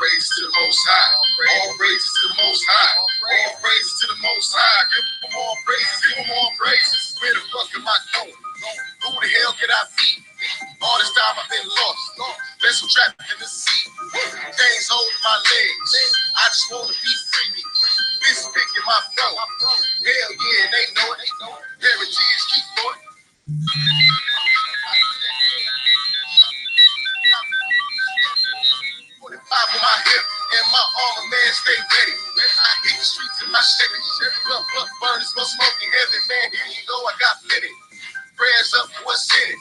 praises to the Most High. All praises to the Most High. All praises to the Most High. Give them all praises. Give them all praises. Where the fuck am I going? Who the hell could I be? All this time I've been lost. Vessel trapped in the sea. Chains holding my legs. I just wanna be free. This picking my throat. Hell yeah, they know it. Heritage keep going. 45 on my hip and my armor, man, stay ready. I hit the streets in my Chevy. Blunt burn, smoke smoking heavy, man. Here you go, I got plenty. Prayers up for what's in it.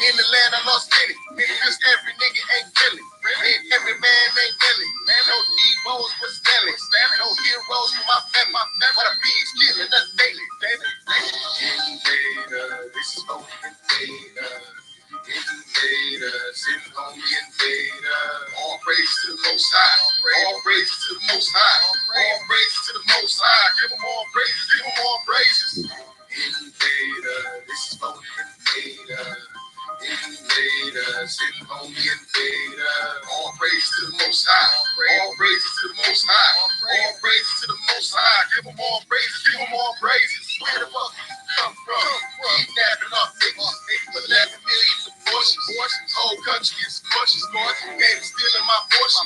In the land I lost many. Cause every nigga ain't feeling. And every man ain't feeling. No D-bows but Stanley. No heroes for my family. What I be is killing us daily. Invader, this is no invader. Invader, sitting on the invader. All praise to the Most High. All praise to the Most High. All praise to the Most High. Give them all praises. Give them all praises. Invader, this is for the invader. Invader, sitting on the invader. All praise to the Most High. All praises to the Most High. All praises to the Most High. Give them all praises. Give them all praises. Where the fuck you come from? Kidnapping our niggas. 11 million abortions. Whole country is scorched. Game stealing my portion.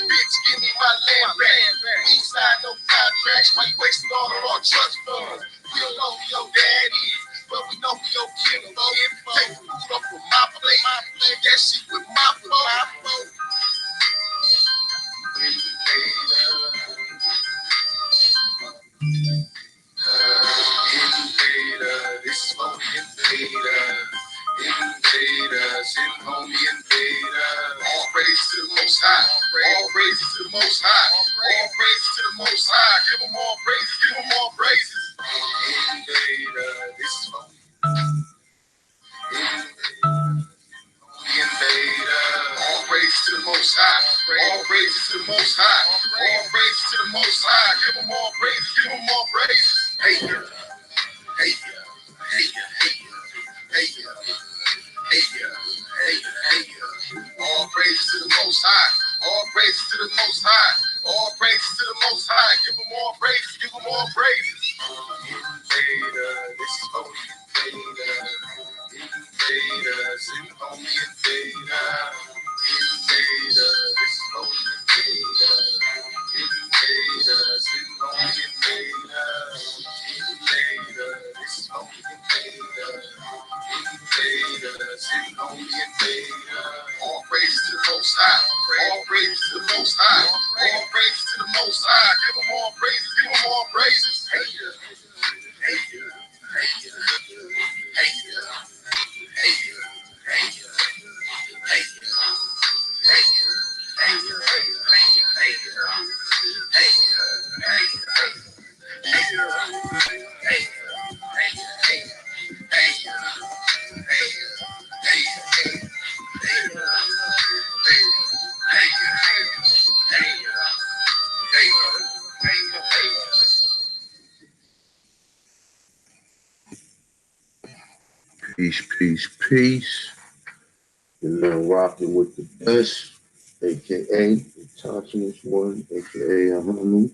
Bitch, give me my land back. We signed no contracts. Why you wasting all of our trust funds? We don't know who your daddy is, but we know who your kid is. Take the food off of my plate. Eat that shit with my phone. Invader, this is for the invader. Invader, sitting on the invader. All praise to the Most High. All praises to the Most High. All praises to the Most High. Give them all praises. Give them all praises. Invader, this is for the invader. All praises to the Most High. All praises to the Most High. All praises to the Most High. Give them all praises. Give them all praises. Hey, girl. Hey, girl. Hey, girl. Hey, girl. Hey, girl. Hey, girl. Hey, girl. All praises to the Most High. All praises to the Most High. All praises to the Most High. Give them all praises. Give them all praises. Invader, this is for the invader. Invader, sitting on the invader. Invader, this is for the invader. Invader, sitting on the invader. Invader, this is for the invader. Invader, sitting on the invader. All praise to the Most High. All praise to the Most High. All praise to the Most High. Give them all praises. Give them all praises. Hey, yeah. Hey, yeah. Hey, yeah. Hey, yeah. Hey, yeah. Hey, yeah. Hey, yeah. Hey, yeah. Hey, yeah. Hey, yeah. Hey, yeah. Hey, yeah. Hey, yeah. Hey, Peace, peace, peace. You're now rocking with the best, aka the toughest one, aka Ahanu.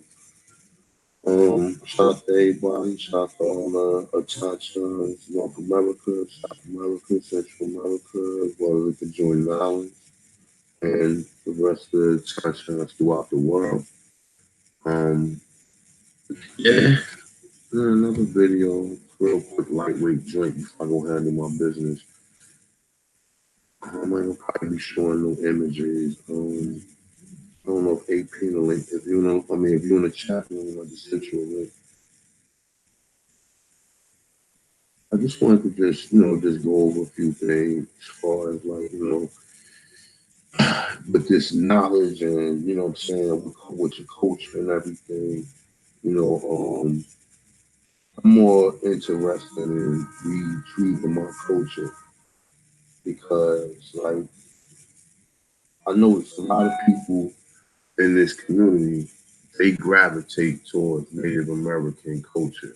Shout out to everybody, shout out to all the Atachas, North America, South America, Central America, as well as the Joint Islands, and the rest of the Atachas throughout the world. Um, yeah, another video, real quick, lightweight joint before I go handle my business. I might probably be showing no images. I don't know if AP the link. If you know, I mean, if you're in the chat room, I just sent you a link. I just wanted to just go over a few things as far as like, but this knowledge and what I'm saying with your culture and everything. I'm more interested in retrieving my culture because, like, I notice a lot of people in this community, they gravitate towards Native American culture.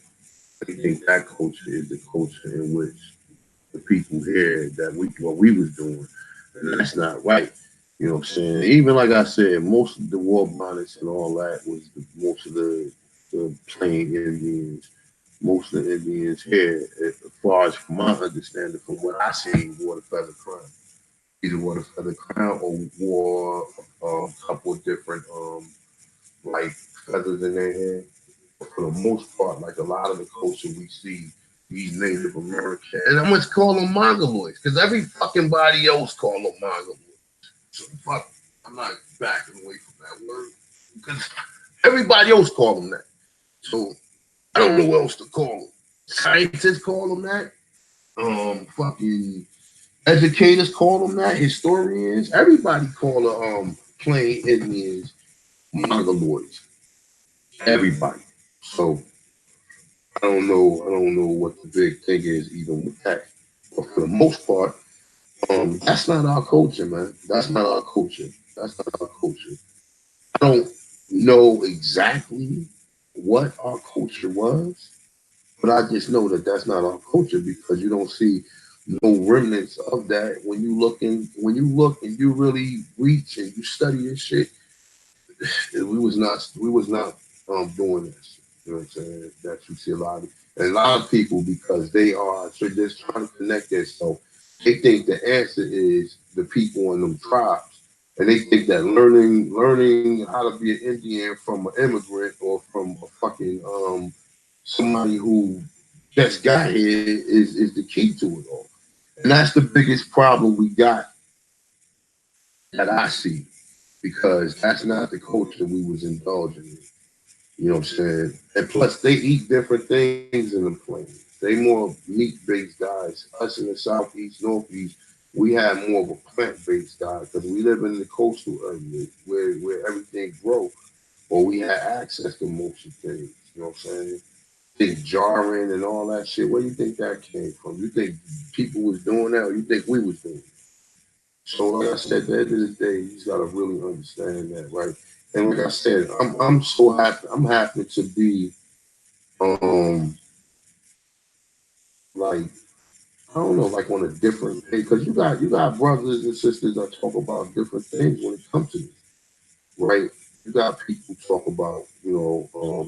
They think that culture is the culture in which the people here what we was doing, and that's not right. You know what I'm saying? Even like I said, most of the war bonnets and all that was most of the plain Indians, most of the Indians here, as far as from my understanding, from what I seen, wore the feather crown. Either wore the feather crown or wore a couple of different like feathers in their hair. But for the most part, like a lot of the culture we see, these Native American, and I'm gonna call them Mongoloids, because every fucking body else call them Mongoloids. So fuck, I'm not backing away from that word because everybody else call them that. So I don't know what else to call them. Scientists call them that. Fucking educators call them that. Historians, everybody call the plain Indians Mongoloids. Everybody. So I don't know. I don't know what the big thing is even with that. But for the most part, that's not our culture, man. That's not our culture. That's not our culture. I don't know exactly what our culture was, but I just know that that's not our culture because you don't see no remnants of that when you look and you really reach and you study this shit. We was not doing this. You know what I'm saying? That you see a lot of people because they are so just trying to connect themselves. They think the answer is the people in them tribes, and they think that learning how to be an Indian from an immigrant or from a fucking somebody who just got here is the key to it all. And that's the biggest problem we got that I see because that's not the culture we was indulging in. You know what I'm saying? And plus, they eat different things in the plains. They more meat-based diets. Us in the southeast, northeast, we have more of a plant-based diet because we live in the coastal areas where everything grows, or we have access to most of things. You know what I'm saying? Think jarring and all that shit. Where do you think that came from? You think people was doing that, or you think we was doing it? So, like I said, at the end of the day, you just gotta really understand that, right? And like I said, I'm so happy. I'm happy to be um like I don't know, like on a different page because you got brothers and sisters that talk about different things when it comes to this, right? You got people talk about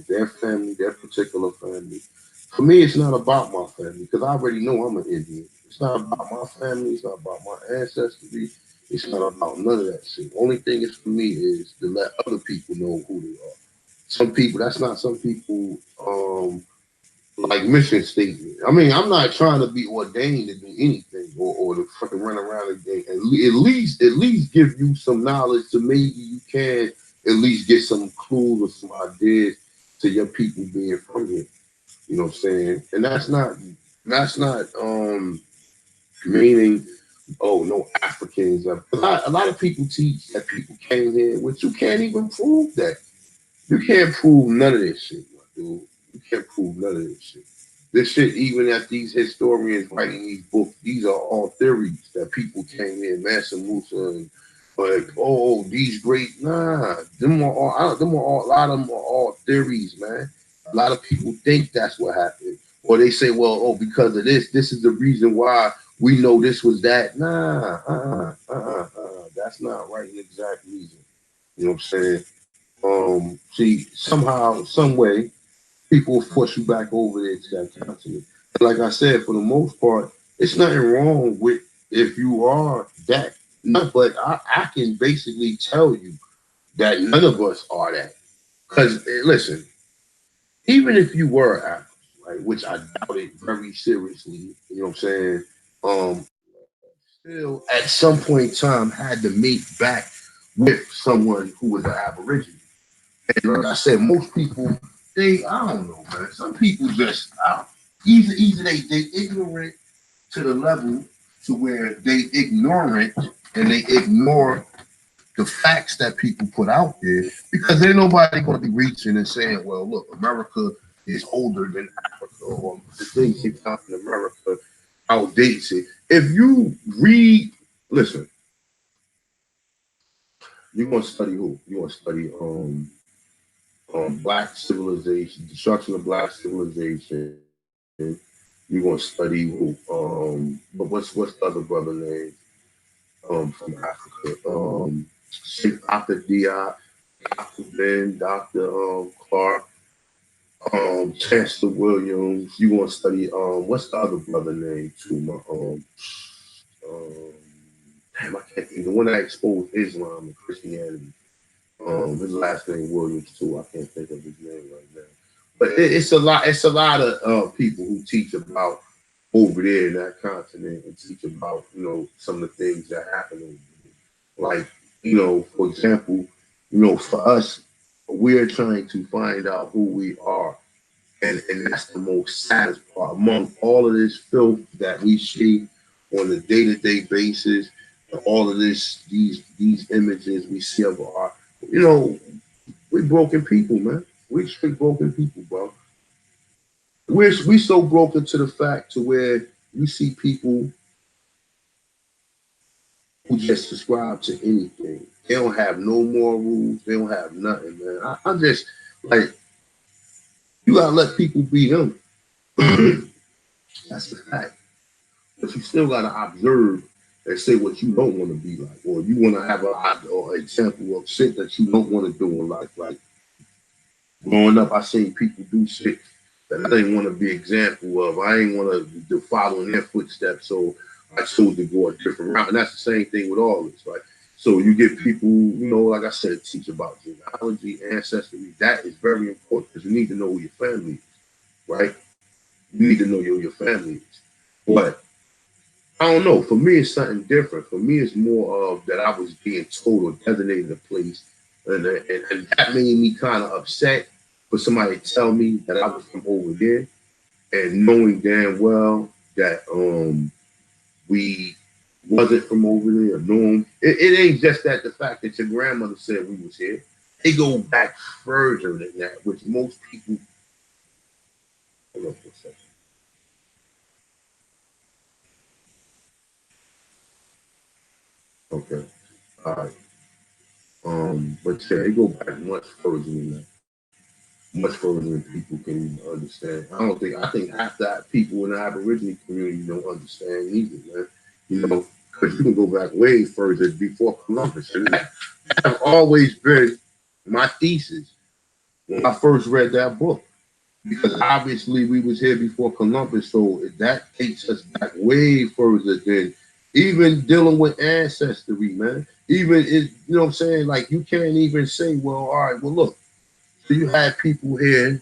their family, their particular family. For me, it's not about my family because I already know I'm an Indian. It's not about my family. It's not about my ancestry. It's not about none of that shit. Only thing is for me is to let other people know who they are. Some people, that's not some people. Like mission statement. I mean, I'm not trying to be ordained to do anything or to fucking run around and at least give you some knowledge to maybe you can at least get some clues or some ideas to your people being from here. You know what I'm saying? And that's not meaning no Africans. A lot of people teach that people came here, which you can't even prove that. You can't prove none of this shit, my dude. You can't prove none of this shit. This shit, even at these historians writing these books, these are all theories that people came in, Mansa Musa, and like, these great, a lot of them are all theories, man. A lot of people think that's what happened, or they say, well, because of this is the reason why we know this was that. That's not right and exact reason. You know what I'm saying? See, somehow, some way, people will force you back over there to that continent. And like I said, for the most part, it's nothing wrong with if you are that. No, but I can basically tell you that none of us are that. Because listen, even if you were African, right, which I doubt it very seriously, you know what I'm saying? Um, Still at some point in time had to meet back with someone who was an Aborigine. And like I said, most people, I don't know, man. Some people just, either they ignorant to the level to where they ignorant and they ignore the facts that people put out there because ain't nobody going to be reaching and saying, well, look, America is older than Africa or the things they found in America outdates it. If you read, listen, you're going to study who? You're going to study black civilization, destruction of black civilization. You're gonna study but what's the other brother name? from Africa. Sheikh Dr. Diop, Dr. Ben, Dr. Clark, Chancellor Williams. You want to study what's the other brother name too? Um damn, I can't think. The one that exposed Islam and Christianity. His last name Williams too. I can't think of his name right now. But it's a lot. It's a lot of people who teach about over there in that continent and teach about some of the things that happen over there. Like for example, for us, we're trying to find out who we are, and that's the most saddest part among all of this filth that we see on a day-to-day basis. And all of these images we see of our, we're broken people, man. We're straight broken people, bro. We so broken to the fact to where you see people who just subscribe to anything. They don't have no more rules. They don't have nothing, man. I'm just like, you gotta let people be them. That's the fact. But you still gotta observe and say what you don't want to be like, or you want to have an example of shit that you don't want to do in life. Like growing up, I seen people do shit that I didn't want to be an example of. I didn't want to follow in their footsteps, so I chose to go a different route. And that's the same thing with all this, right? So you get people, like I said, teach about genealogy, ancestry. That is very important because you need to know who your family is, right? You need to know who your family is. But I don't know. For me, it's something different. For me, it's more of that I was being told or designated a place, and that made me kind of upset for somebody to tell me that I was from over there, and knowing damn well that we wasn't from over there. It ain't just that the fact that your grandmother said we was here. It go back further than that, which most people. Hold on for a second. Okay. All right. But yeah, it go back much further than that. Much further than people can understand. I think half that people in the Aboriginal community don't understand either, man. Because you can go back way further before Columbus. And that have always been my thesis when I first read that book. Because obviously we was here before Columbus, so that takes us back way further than even dealing with ancestry, man. Even what I'm saying? Like you can't even say, well, all right, well look, so you had people here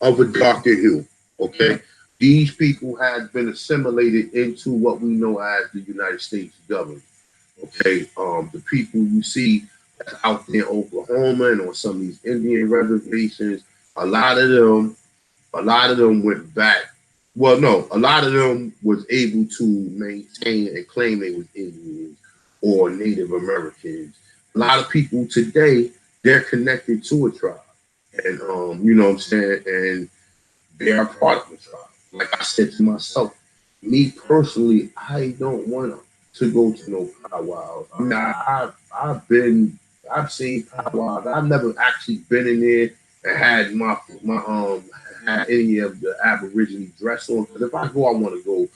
of a darker hue, okay? These people had been assimilated into what we know as the United States government, okay? The people you see that's out there in Oklahoma and on some of these Indian reservations, a lot of them went back. Well, no, a lot of them was able to maintain and claim they was Indians or Native Americans. A lot of people today, they're connected to a tribe. And you know what I'm saying? And they are part of the tribe. Like I said to myself, me personally, I don't want to go to no powwows. I mean, I've seen powwows. I've never actually been in there and had my had any of the Aborigine dress on. Because if I go, I want to go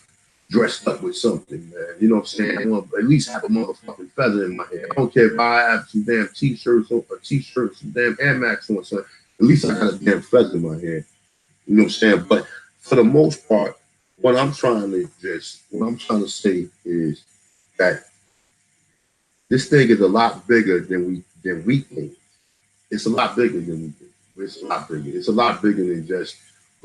dressed up with something, man. You know what I'm saying? I want to at least have a motherfucking feather in my hair. I don't care if I have some damn t-shirts or some damn Air Max on, son. At least I got a damn feather in my hair. You know what I'm saying? But for the most part, what I'm trying to say is that this thing is a lot bigger than we think. It's a lot bigger than we think. It's a lot bigger. It's a lot bigger than just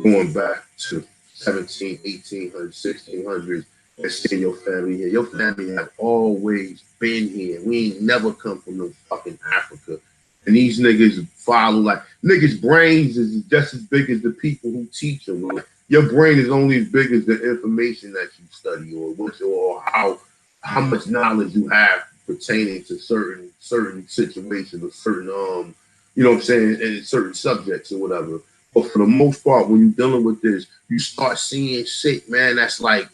going back to 17, 1800s, 1600s and seeing your family here. Your family have always been here. We ain't never come from no fucking Africa. And these niggas follow like niggas' brains is just as big as the people who teach them. Like, your brain is only as big as the information that you study or how much knowledge you have pertaining to certain situations or certain you know what I'm saying, and certain subjects or whatever. But for the most part, when you're dealing with this, you start seeing shit, man, that's like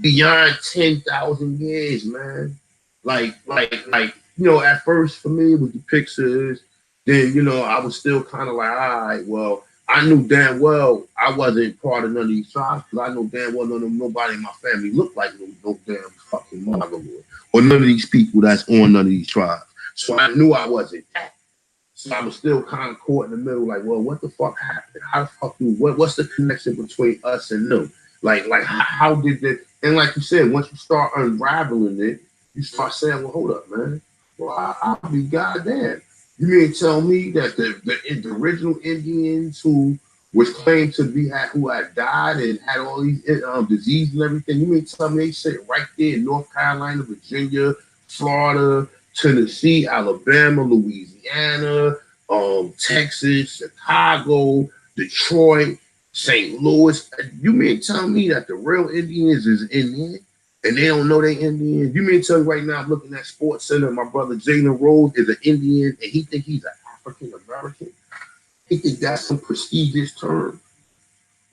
beyond 10,000 years, man. Like, at first for me, it was the pictures. Then, I was still kind of like, all right, well, I knew damn well I wasn't part of none of these tribes because I know damn well nobody in my family looked like no damn fucking Mongoloid or none of these people that's on none of these tribes. So I knew I wasn't that. So I was still kind of caught in the middle, like, well, what the fuck happened? How the fuck what's the connection between us and them? Like how did that? And like you said, once you start unraveling it, you start saying, well, hold up, man. Well, I'll be goddamn. You mean tell me that the original Indians who was claimed to be who had died and had all these diseases and everything, you mean tell me they sit right there in North Carolina, Virginia, Florida, Tennessee, Alabama, Louisiana, Texas, Chicago, Detroit, St. Louis. You mean tell me that the real Indians is in there and they don't know they Indians? You mean tell me right now I'm looking at Sports Center, my brother Jalen Rose is an Indian and he think he's an African American? He think that's some prestigious term.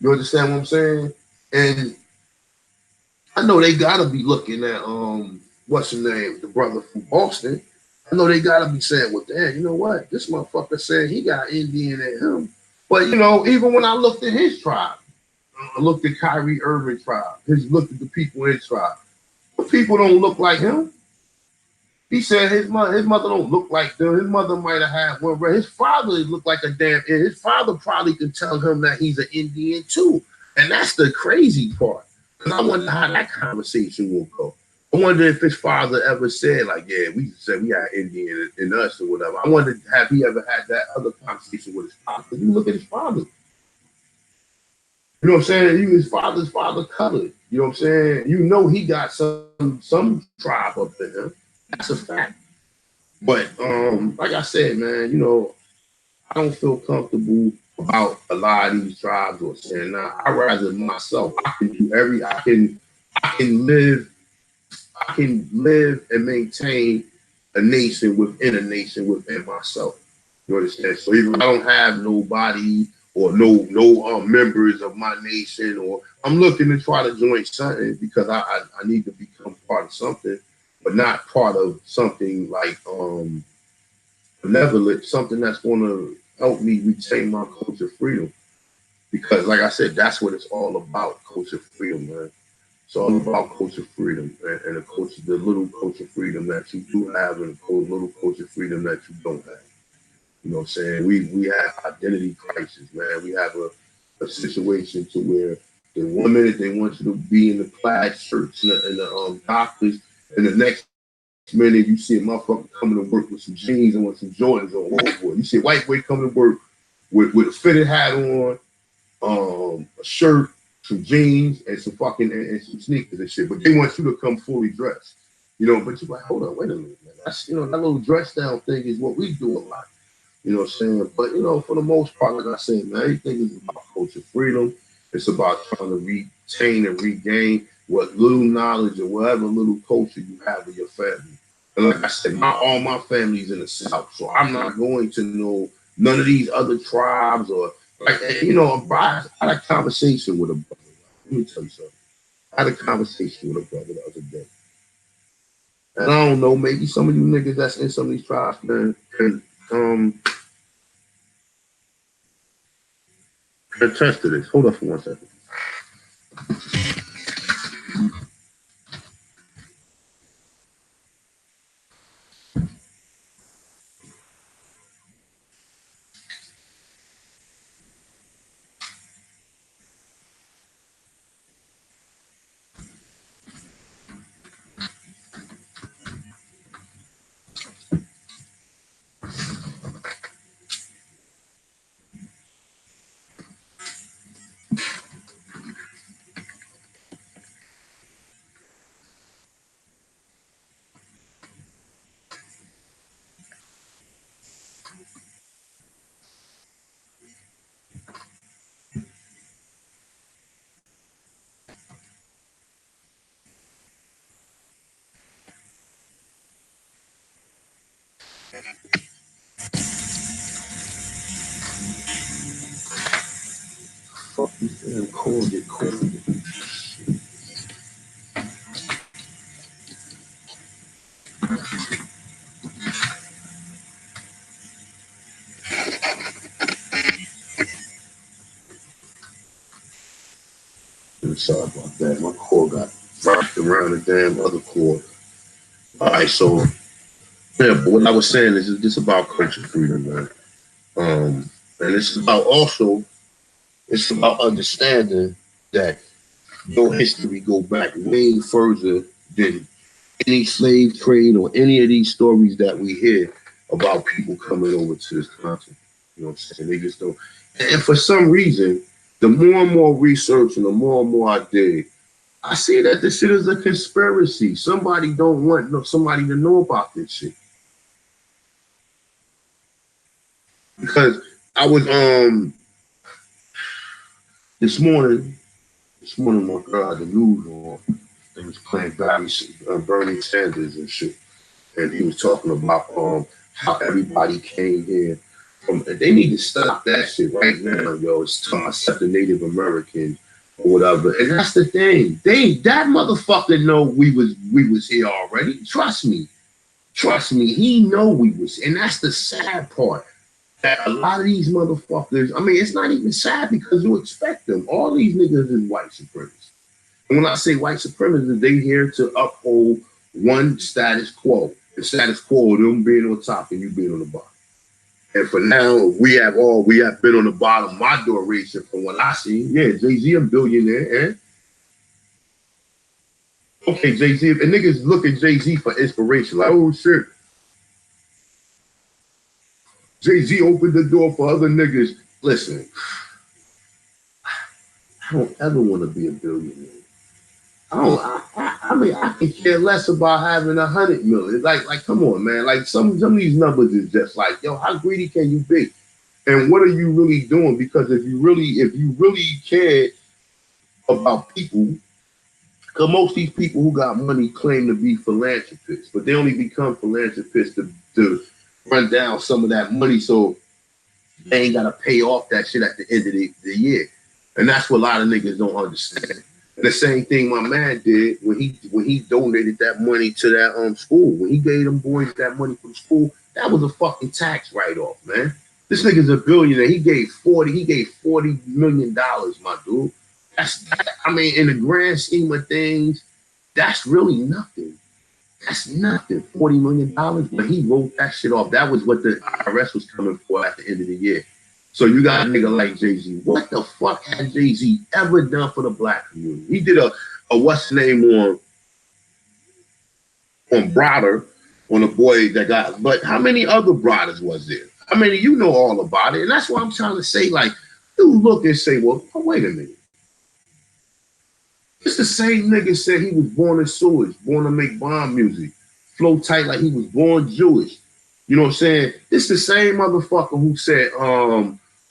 You understand what I'm saying? And I know they gotta be looking at what's his name, the brother from Boston. I know they gotta be saying, well, damn, you know what? This motherfucker said he got Indian in him. But you know, even when I looked at his tribe, I looked at Kyrie Irving tribe, looked at the people in his tribe. The people don't look like him. He said his mother don't look like them. His mother might have had one. His father looked like a damn. His father probably can tell him that he's an Indian too, and that's the crazy part. Because I wonder how that conversation will go. I wonder if his father ever said like, "Yeah, we said we had Indian in us or whatever." I wonder have he ever had that other conversation with his father? Because you look at his father. You know what I'm saying? Even his father colored. You know what I'm saying? You know he got some tribe up in him. That's a fact. But like I said, man, you know, I don't feel comfortable about a lot of these tribes or saying, nah, I rather myself. I can live and maintain a nation within myself. You understand? So even if I don't have nobody or no members of my nation, or I'm looking to try to join something because I need to become part of something, but not part of something like benevolent, something that's going to help me retain my culture freedom. Because like I said, that's what it's all about, culture freedom, man. It's all about culture freedom and the little culture freedom that you do have and the little culture freedom that you don't have. You know what I'm saying? We have identity crisis, man. We have a situation to where the 1 minute they want you to be in the plaid shirts and the doctors, and the next minute you see a motherfucker coming to work with some jeans and with some Jordans on. Oh boy, you see a white boy coming to work with a fitted hat on, a shirt, some jeans, and some some sneakers and shit. But they want you to come fully dressed. You know, but you're like, hold on, wait a minute, man. That's, you know, that little dress down thing is what we do a lot. You know what I'm saying? But, you know, for the most part, like I said, man, everything is about culture freedom. It's about trying to retain and regain what little knowledge or whatever little culture you have with your family. And like I said, all my family's in the South, so I'm not going to know none of these other tribes or, like, you know, I had a conversation with a brother. Let me tell you something. I had a conversation with a brother the other day. And I don't know, maybe some of you niggas that's in some of these tribes, man, can attest to this. Hold up for 1 second. Fuck this damn cord get cold. Sorry about that. My cord got wrapped around the damn other cord. All right, so yeah, but what I was saying is it's about culture freedom, man. And it's about also it's about understanding that your history go back way further than any slave trade or any of these stories that we hear about people coming over to this continent. You know what I'm saying? They just don't. And for some reason, the more and more research and the more I dig, I see that this shit is a conspiracy. Somebody don't want somebody to know about this shit. Because I was this morning my girl had the news on. They was playing Bernie Sanders and shit, and he was talking about how everybody came here from. They need to stop that shit right now, yo. It's talking about the Native Americans or whatever, and that's the thing. That motherfucker know we was here already. Trust me, he know we was, and that's the sad part. That a lot of these motherfuckers, I mean, it's not even sad because you expect them. All these niggas is white supremacists. And when I say white supremacists, they here to uphold one status quo. The status quo of them being on top and you being on the bottom. And for now, we have been on the bottom. My duration from what I see, yeah, Jay-Z a billionaire, and okay, Jay-Z, and niggas look at Jay-Z for inspiration, like, oh shit. Jay-Z opened the door for other niggas. Listen, I don't ever want to be a billionaire. I mean, I can care less about having 100 million. Like, come on, man. Like, some of these numbers is just like, yo, how greedy can you be? And what are you really doing? Because if you really cared about people, because most of these people who got money claim to be philanthropists, but they only become philanthropists to run down some of that money so they ain't got to pay off that shit at the end of the year. And that's what a lot of niggas don't understand. And the same thing my man did when he donated that money to that school. When he gave them boys that money from school, that was a fucking tax write-off, man. This nigga's a billionaire. He gave $40 million, my dude. I mean, in the grand scheme of things, that's really nothing. That's nothing. $40 million, but he wrote that shit off. That was what the IRS was coming for at the end of the year. So you got a nigga like Jay-Z. What the fuck has Jay-Z ever done for the black community? He did a what's the name on Brother, on a boy that got, but how many other brothers was there? I mean, you know all about it. And that's why I'm trying to say, like, you look and say, well, wait a minute. It's the same nigga said he was born in sewage, born to make bomb music, flow tight like he was born Jewish. You know what I'm saying? It's the same motherfucker who said,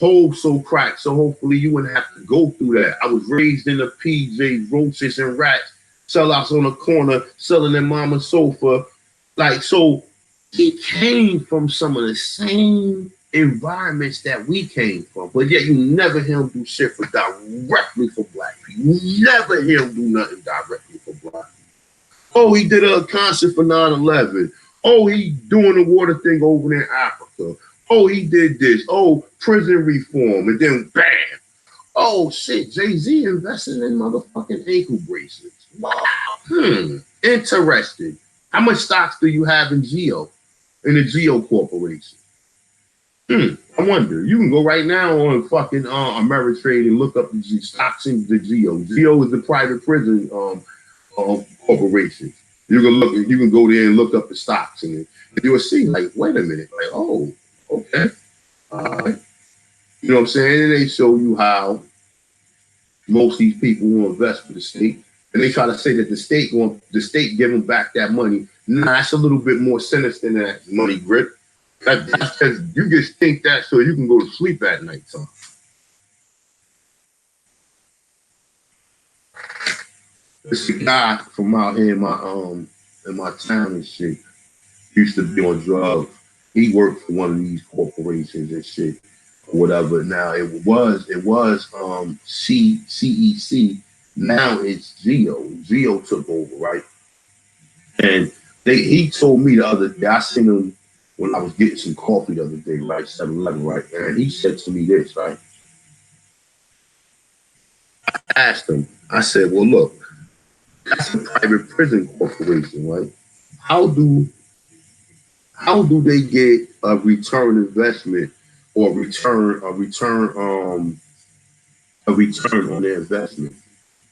hole so cracked, so hopefully you wouldn't have to go through that. I was raised in the PJs, roaches and rats, sellouts on the corner, selling their mama's sofa. Like, so he came from some of the same environments that we came from, but yet you never hear him do shit directly for black people. You never hear him do nothing directly for black people. Oh, he did a concert for 9/11. Oh, he doing the water thing over in Africa. Oh, he did this. Oh, prison reform. And then bam. Oh, shit. Jay-Z invested in motherfucking ankle bracelets. Wow. Interesting. How much stocks do you have in Geo? In the Geo Corporation? I wonder. You can go right now on fucking Ameritrade and look up the stocks in the Geo. Geo is the private prison corporation. You can go there and look up the stocks and you'll see, like, wait a minute, like, oh, okay. You know what I'm saying? And they show you how most of these people will invest for the state. And they try to say that the state give them back that money. Nah, that's a little bit more sinister than that money grip. That's because you just think that so you can go to sleep at night time. It's a guy from out here in my town and shit. Used to be on drugs. He worked for one of these corporations and shit, or whatever. Now it was CEC. Now it's Geo. Geo took over, right? And he told me the other day, I seen him when I was getting some coffee the other day, right? 7-Eleven, right? And he said to me this, right? I asked him, I said, well, look, that's a private prison corporation, right? how do they get a return investment or a return on their investment?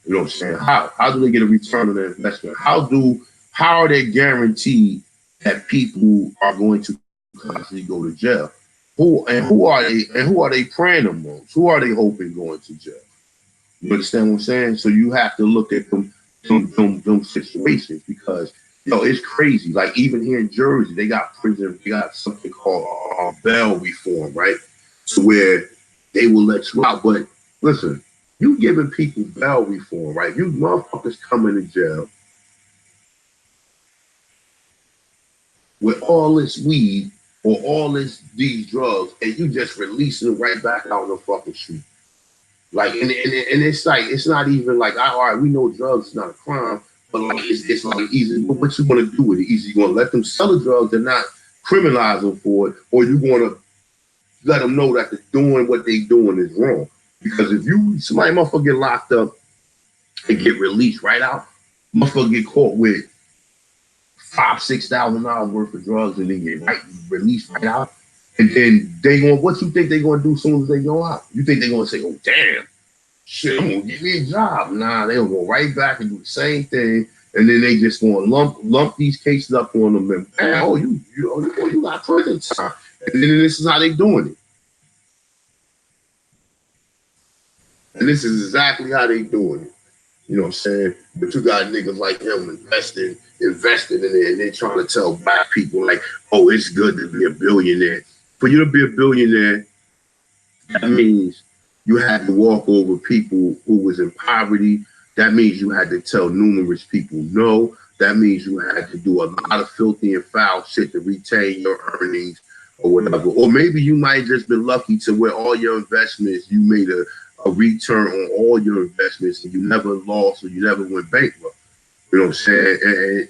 You know what I'm saying? How do they get a return on their investment? How are they guaranteed that people are going to constantly go to jail? Who are they praying amongst? Who are they hoping going to jail? You understand what I'm saying? So you have to look at them situations because it's crazy. Like even here in Jersey, they got something called bail reform, right? To where they will let you out. But listen, you giving people bail reform, right? You motherfuckers coming to jail with all this weed or all these drugs, and you just releasing it right back out on the fucking street. Like, and it's like, it's not even like, all right, we know drugs is not a crime, but like, it's like easy. What you want to do with it? Either you going to let them sell the drugs and not criminalize them for it, or you going to let them know that they're doing what they doing is wrong. Because if somebody motherfucker get locked up and get released right out, motherfucker get caught with $5,000-6,000 worth of drugs and then get released right out. And then what you think they're going to do as soon as they go out? You think they're going to say, oh, damn, shit, I'm going to get me a job. Nah, they'll go right back and do the same thing. And then they just going to lump these cases up on them. And, oh, you got prison time. And then this is how they doing it. And this is exactly how they doing it. You know what I'm saying? But you got niggas like him invested in it, and they're trying to tell black people like, oh, it's good to be a billionaire. For you to be a billionaire, that means you had to walk over people who was in poverty. That means you had to tell numerous people no. That means you had to do a lot of filthy and foul shit to retain your earnings or whatever. Or maybe you might just been lucky to where all your investments, you made a return on all your investments and you never lost or you never went bankrupt. You know what I'm saying?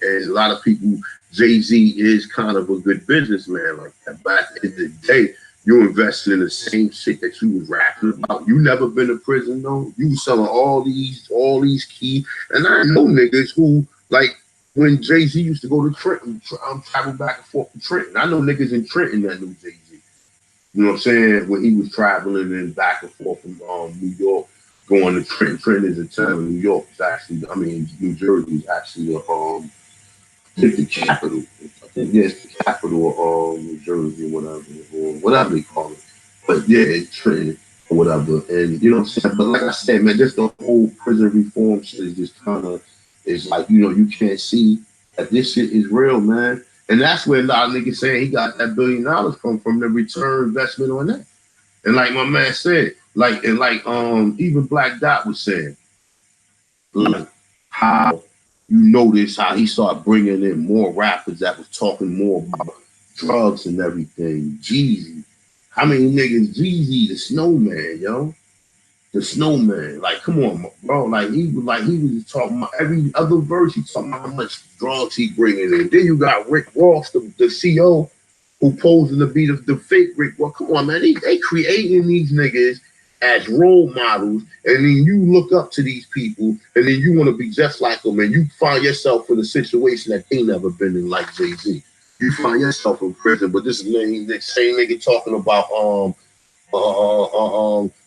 And a lot of people, Jay-Z is kind of a good businessman like that. But at the end of the day, you invested in the same shit that you was rapping about. You never been to prison though. You was selling all these keys. And I know niggas who, like, when Jay-Z used to go to Trenton, travel back and forth to Trenton. I know niggas in Trenton that knew Jay-Z. You know what I'm saying? When he was traveling and back and forth from New York, going to Trenton. Trenton is a town in New York. It's actually, New Jersey is actually the capital. I think it's the capital of New Jersey or whatever they call it. But yeah, it's Trenton or whatever. And you know what I'm saying? But like I said, man, just the whole prison reform shit is just kind of, it's like, you can't see that this shit is real, man. And that's where a lot of niggas saying he got that $1 billion from the return investment on that. And like my man said, even Black Dot was saying, like how you notice how he started bringing in more rappers that was talking more about drugs and everything. Jeezy, how many niggas? Jeezy, the Snowman, yo. The Snowman, like, come on, bro. Like he was talking about every other verse. He talking about how much drugs he bringing in. Then you got Rick Ross, the CO, who posing to be the fake Rick Ross. Come on, man. They creating these niggas as role models, and then you look up to these people, and then you want to be just like them, and you find yourself in a situation that they never been in, like Jay-Z. You find yourself in prison, but this is the same nigga talking about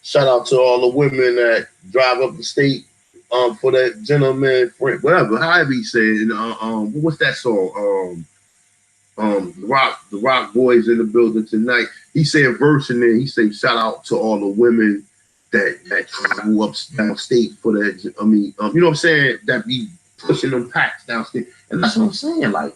shout out to all the women that drive up the state for that gentleman friend, whatever, however he said. What's that song? The Rock Boys in the building tonight. He said a verse in there. He said shout out to all the women that travel up downstate for that. You know what I'm saying? That be pushing them packs downstate, and that's what I'm saying. Like,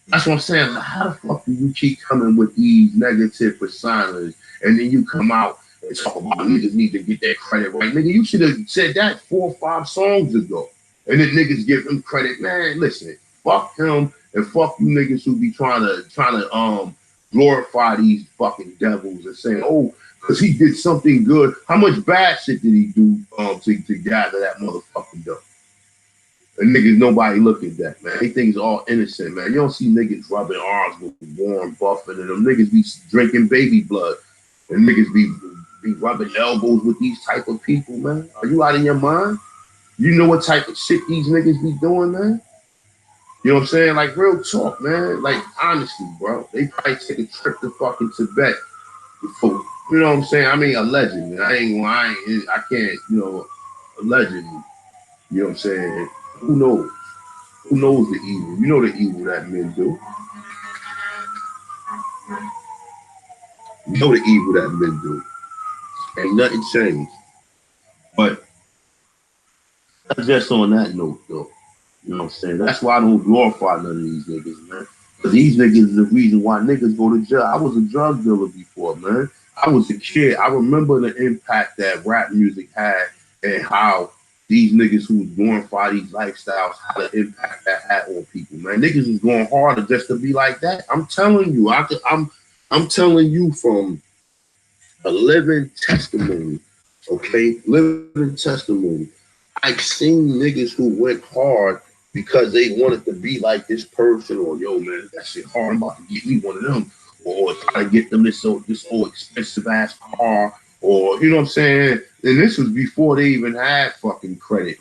that's what I'm saying. Like, how the fuck do you keep coming with these negative personas, and then you come out and talk about niggas need to get that credit right? Nigga, you should have said that 4 or 5 songs ago. And then niggas give him credit. Man, listen, fuck him and fuck you niggas who be trying to glorify these fucking devils and saying, oh, because he did something good. How much bad shit did he do to gather that motherfucking dough? And niggas, nobody look at that, man. They think it's all innocent, man. You don't see niggas rubbing arms with Warren Buffett, and them niggas be drinking baby blood, and niggas be rubbing elbows with these type of people, man. Are you out of your mind? You know what type of shit these niggas be doing, man? You know what I'm saying? Like real talk, man. Like honestly, bro. They probably take a trip to fucking Tibet before. You know what I'm saying? I mean, allegedly. I can't, allegedly. You know what I'm saying? Who knows? Who knows the evil? You know the evil that men do. You know the evil that men do. Ain't nothing changed. But just on that note, though, you know what I'm saying? That's why I don't glorify none of these niggas, man. Because these niggas is the reason why niggas go to jail. I was a drug dealer before, man. I was a kid. I remember the impact that rap music had and how these niggas who was glorify these lifestyles, how the impact that had on people, man. Niggas is going harder just to be like that. I'm telling you, I'm telling you from a living testimony, okay? Living testimony. I've seen niggas who went hard because they wanted to be like this person, or yo, man, that shit hard. I'm about to get me one of them, or try to get them this old expensive ass car, or you know what I'm saying. And this was before they even had fucking credit.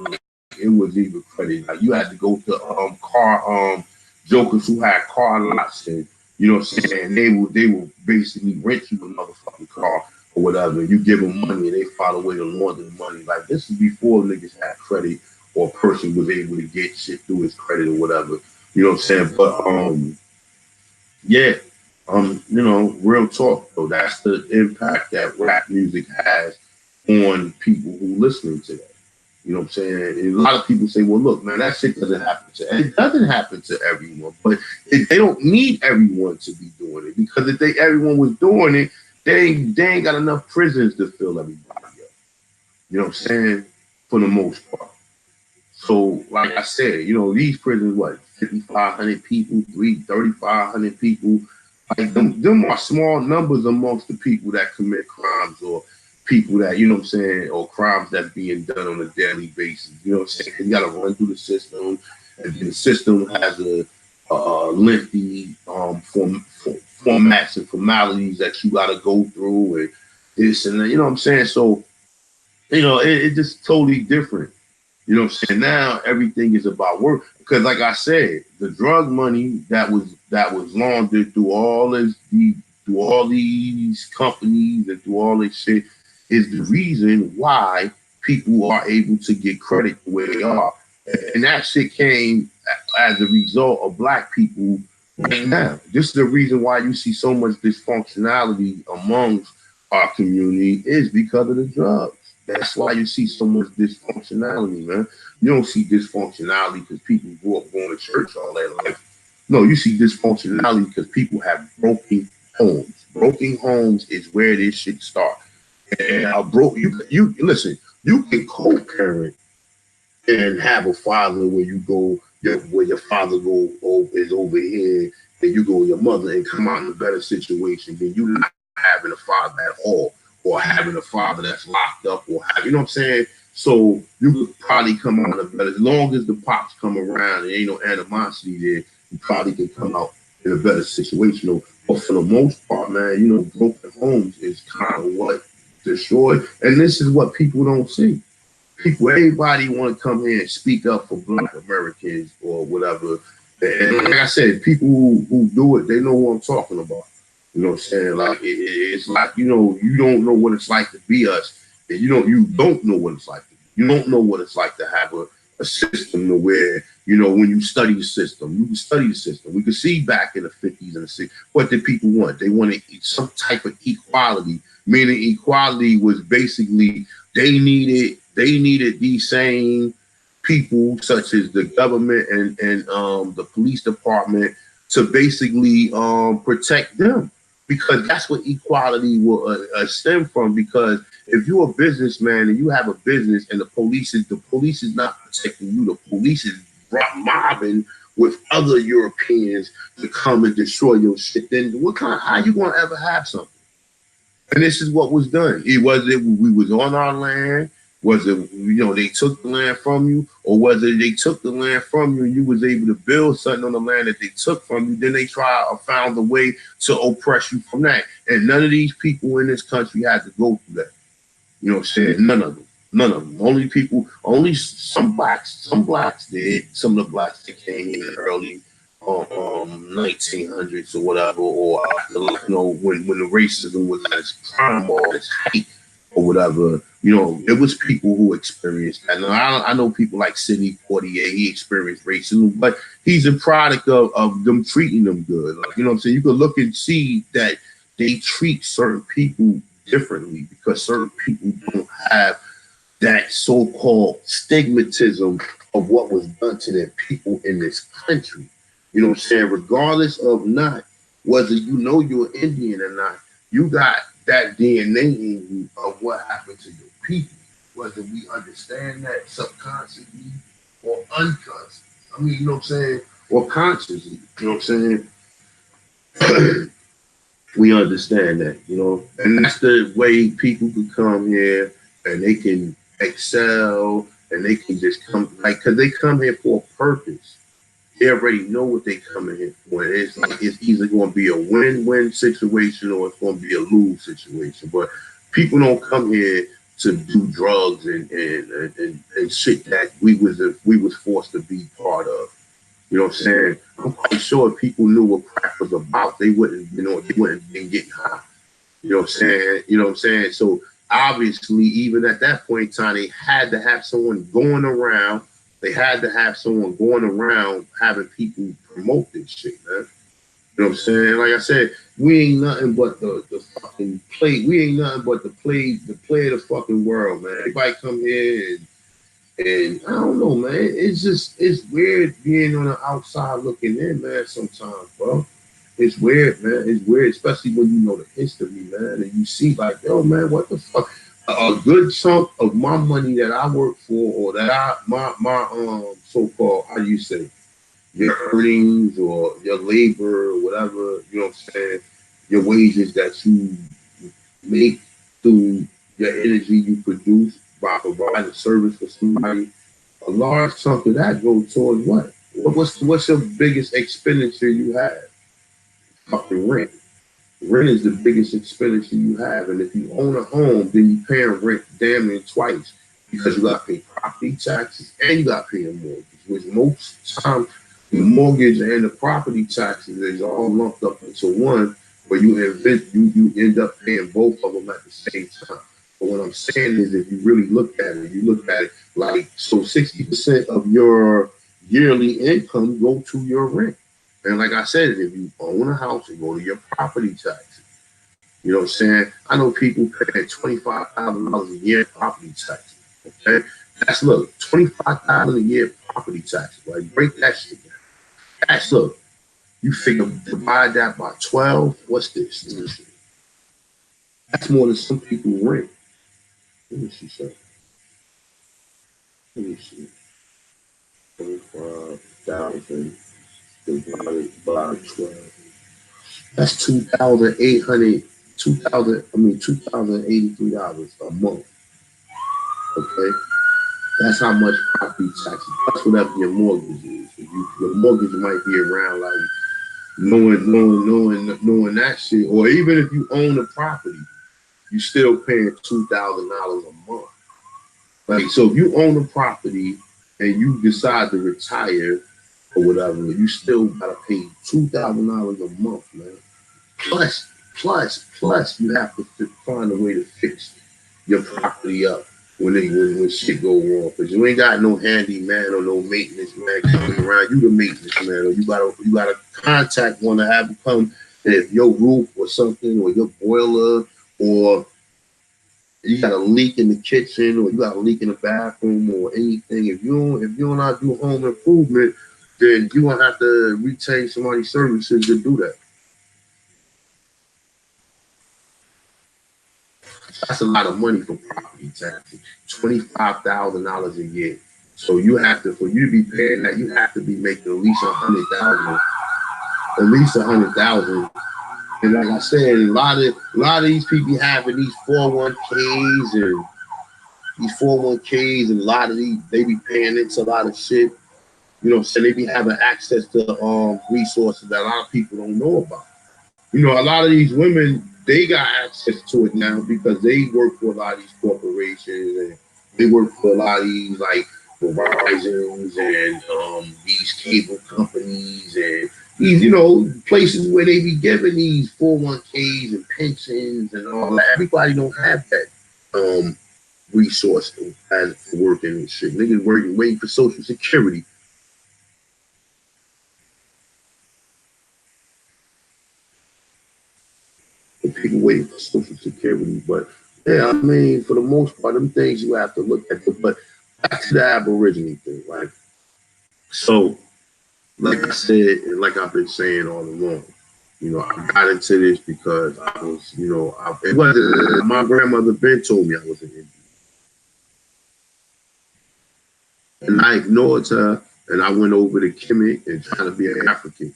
It was even credit. Like you had to go to car jokers who had car lots, and you know what I'm saying. They will basically rent you a motherfucking car or whatever. You give them money and they find a way to launder the money. Like this is before niggas had credit or a person was able to get shit through his credit or whatever. You know what I'm saying? But yeah, real talk though. That's the impact that rap music has on people who listening to that. You know what I'm saying? And a lot of people say, well, look, man, that shit doesn't happen to it doesn't happen to everyone, but they don't need everyone to be doing it, because if everyone was doing it, they ain't got enough prisons to fill everybody up. You know what I'm saying? For the most part. So, like I said, these prisons, what, 5,500 people, 3,500 people. Like them are small numbers amongst the people that commit crimes, or people that, you know what I'm saying, or crimes that's being done on a daily basis. You know what I'm saying? You got to run through the system, and then the system has a lengthy formats and formalities that you got to go through, and this and that. You know what I'm saying? So, it's just totally different. You know what I'm saying? Now everything is about work, because, like I said, the drug money that was laundered through all these companies and through all this shit is the reason why people are able to get credit the way they are. And that shit came as a result of black people right now. This is the reason why you see so much dysfunctionality amongst our community, is because of the drugs. That's why you see so much dysfunctionality, man. You don't see dysfunctionality because people grew up going to church all their life. No, you see dysfunctionality because people have broken homes. Broken homes is where this shit starts. And you listen, you can co-parent and have a father where you go, where your father is over here, and you go with your mother and come out in a better situation than you not having a father at all, or having a father that's locked up, or you know what I'm saying? So you could probably come out in a better, as long as the pops come around and ain't no animosity there, you probably can come out in a better situation. But for the most part, man, broken homes is kind of what destroyed. And this is what people don't see. Everybody want to come here and speak up for Black Americans or whatever. And like I said, people who do it, they know what I'm talking about. You know what I'm saying? Like it's like, you don't know what it's like to be us. And you don't know what it's like. You don't know what it's like to have a system to where, when you study the system, you can study the system. We could see back in the 50s and the 60s, what did people want? They wanted some type of equality, meaning equality was basically they needed these same people, such as the government and the police department, to basically protect them, because that's what equality will stem from. Because if you're a businessman and you have a business and the police is not protecting you, the police is mobbing with other Europeans to come and destroy your shit, then how you gonna ever have something? And this is what was done. We was on our land. Was it, they took the land from you, or was it they took the land from you and you was able to build something on the land that they took from you? Then they found a way to oppress you from that. And none of these people in this country had to go through that. You know what I'm saying? None of them. None of them. Only some blacks did. Some of the blacks that came in the early 1900s or whatever, or when the racism was at its prime or its height or whatever. It was people who experienced that. Now, I know people like Sidney Poitier. He experienced racism, but he's a product of them treating them good. Like, you know what I'm saying? You could look and see that they treat certain people differently because certain people don't have that so-called stigmatism of what was done to their people in this country. You know what I'm saying? Regardless of not whether you're Indian or not, you got that DNA in you of what happened to your people. Whether we understand that subconsciously or unconsciously. I mean, you know what I'm saying? Or consciously. You know what I'm saying? We understand that, and that's the way people can come here and they can excel and they can just come, like, because they come here for a purpose. They already know what they coming here for. It's like it's either going to be a win-win situation or it's going to be a lose situation. But people don't come here to do drugs and shit that we was forced to be part of. You know what I'm saying? I'm quite sure if people knew what crack was about, they wouldn't been getting high. You know what I'm saying? So obviously, even at that point in time, they had to have someone going around. They had to have someone going around having people promote this shit, man. You know what I'm saying? Like I said, we ain't nothing but the fucking play. We ain't nothing but the play of the fucking world, man. Everybody come here and I don't know, man. It's weird being on the outside looking in, man, sometimes, bro. It's weird, man. It's weird, especially when you know the history, man, and you see like, yo, man, what the fuck? A good chunk of my money that I work for, or that my so-called, how do you say, your earnings or your labor or whatever, you know what I'm saying, your wages that you make through your energy you produce by providing service for somebody, a large chunk of that goes towards what? What's your biggest expenditure you have? Fucking rent. Rent is the biggest expenditure you have, and if you own a home, then you pay rent damn near twice because you got to pay property taxes and you got to pay a mortgage. Which most times the mortgage and the property taxes is all lumped up into one, where you end up paying both of them at the same time. But what I'm saying is, if you really look at it, like, so 60% of your yearly income go to your rent. And like I said, if you own a house, it go to your property taxes. You know what I'm saying? I know people pay $25,000 a year property taxes. Okay, that's look, $25,000 a year property taxes. Like, break that shit down. That's look. You figure divide that by 12. What's this? Let me see. That's more than some people rent. Let me see something. Let me see. 25,000. Divided by 12. That's $2,083 a month. Okay, that's how much property taxes. That's whatever your mortgage is. Your mortgage might be around like knowing that shit, or even if you own the property, you still paying $2,000 a month. Like, so if you own the property and you decide to retire or whatever, you still gotta pay $2,000 a month, man. Plus, you have to find a way to fix your property up when shit go wrong, because you ain't got no handyman or no maintenance man coming around. You the maintenance man, or you gotta contact one to have them come. And if your roof or something, or your boiler, or you got a leak in the kitchen, or you got a leak in the bathroom, or anything, if you don't not do home improvement, then you gonna have to retain somebody's services to do that. That's a lot of money for property taxes. $25,000 a year. So you have to, for you to be paying that, you have to be making at least $100,000. At least $100,000. And like I said, a lot of these people having these 401ks and a lot of these, they be paying into a lot of shit. You know what I'm saying? They be having access to resources that a lot of people don't know about. You know, a lot of these women, they got access to it now because they work for a lot of these corporations They work for a lot of these like Verizons and these cable companies and these, places where they be giving these 401ks and pensions and all that. Everybody don't have that resource as for working and shit. Niggas working, waiting for Social Security. And people waiting for Social Security, but yeah, I mean, for the most part, them things you have to look at. But back to the Aborigine thing, right? So, like I said, and like I've been saying all along, I got into this because I was, it wasn't, my grandmother Ben told me I was an Indian. And I ignored her, and I went over to Kemet and trying to be an African.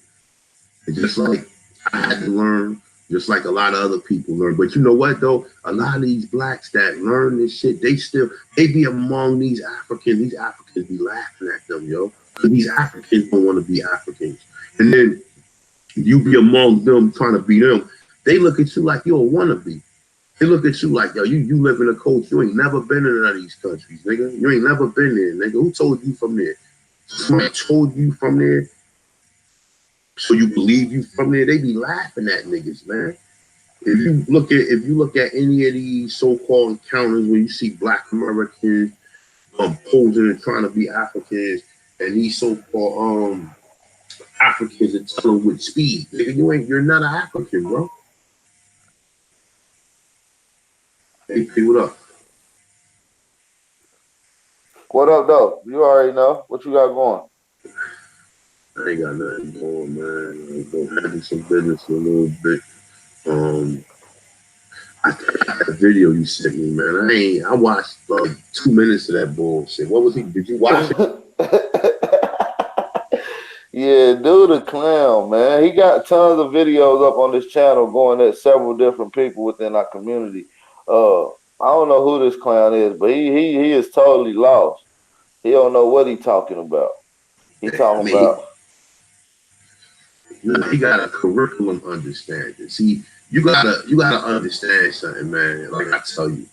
And just like I had to learn, just like a lot of other people learn. But you know what, though? A lot of these blacks that learn this shit, they be among these Africans. These Africans be laughing at them, yo. Because these Africans don't want to be Africans. And then you be among them trying to be them. They look at you like you're a wannabe. They look at you like, yo, you live in a culture. You ain't never been in none of these countries, nigga. You ain't never been there, nigga. Who told you from there? Somebody told you from there, so you believe you from there. They be laughing at niggas, man. If you look at any of these so-called encounters where you see Black Americans posing and trying to be Africans, and these so-called Africans are telling with speed, nigga, you're not an African, bro. Hey, what up? What up, though? You already know what you got going. I ain't got nothing going, man. I'm handle some business a little bit. I got a video you sent me, man. I watched like 2 minutes of that bullshit. What was he? Did you watch it? Yeah, dude, a clown, man. He got tons of videos up on this channel going at several different people within our community. I don't know who this clown is, but he is totally lost. He don't know what he talking about. He talking about. He got a curriculum understanding. See, you gotta understand something, man. Like I tell you,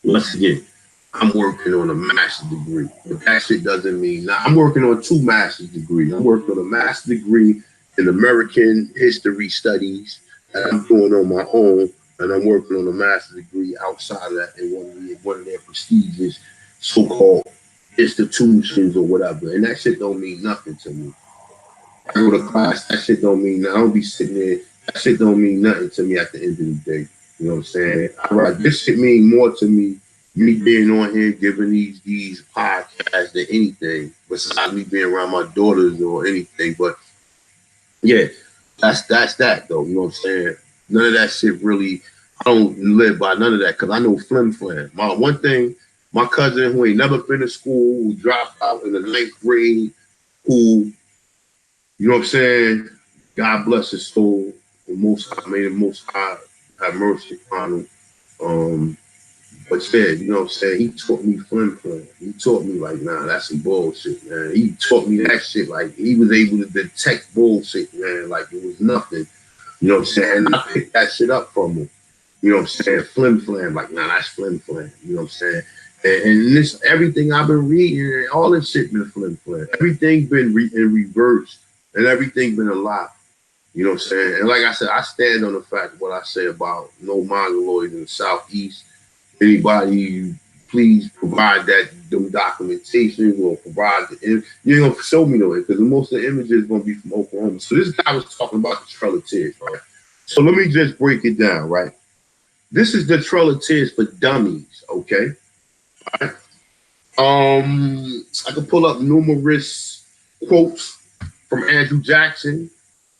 once again, I'm working on a master's degree. But that shit doesn't mean now. I'm working on 2 master's degrees. I'm working on a master's degree in American history studies that I'm doing on my own, and I'm working on a master's degree outside of that in one of their prestigious so-called institutions or whatever. And that shit don't mean nothing to me. I go to class, that shit don't mean nothing. I don't be sitting there, that shit don't mean nothing to me at the end of the day. You know what I'm saying? This shit mean more to me being on here giving these podcasts than anything, besides me being around my daughters or anything. But yeah, that's that though. You know what I'm saying? None of that shit really, I don't live by none of that because I know flim flam. My cousin who ain't never been to school, who dropped out in the 9th grade, who, you know what I'm saying? God bless his soul. The Most High have mercy on him. But yeah, you know what I'm saying? He taught me flim flam. He taught me like, nah, that's some bullshit, man. He taught me that shit like he was able to detect bullshit, man, like it was nothing. You know what I'm saying? And I picked that shit up from him. You know what I'm saying? Flim flam, like, nah, that's flim flam. You know what I'm saying? And this, everything I've been reading, all this shit been flim flam. Everything been in reverse, and everything been a lie. You know what I'm saying? And like I said, I stand on the fact of what I say about no mongoloids in the Southeast. Anybody, please provide them documentation or provide you ain't gonna show me no, because most of the images gonna be from Oklahoma. So this guy was talking about the Trail of Tears, right? So let me just break it down, right? This is the Trail of Tears for dummies, okay? All right. I can pull up numerous quotes from Andrew Jackson